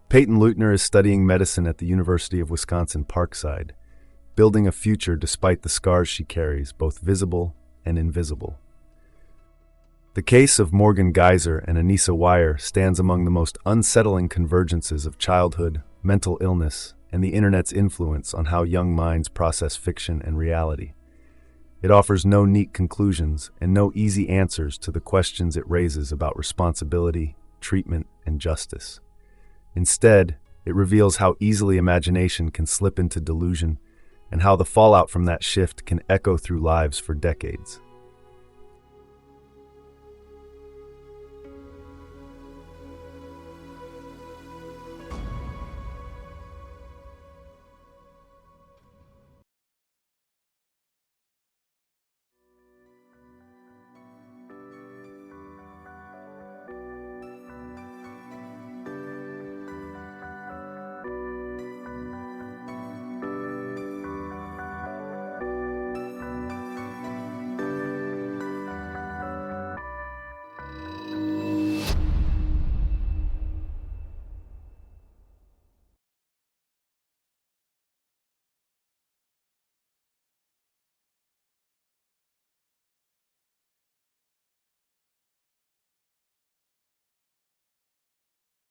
Peyton Leutner is studying medicine at the University of Wisconsin-Parkside, building a future despite the scars she carries, both visible and invisible. The case of Morgan Geyser and Anissa Weier stands among the most unsettling convergences of childhood, mental illness, and the internet's influence on how young minds process fiction and reality. It offers no neat conclusions and no easy answers to the questions it raises about responsibility, treatment, and justice. Instead, it reveals how easily imagination can slip into delusion and how the fallout from that shift can echo through lives for decades.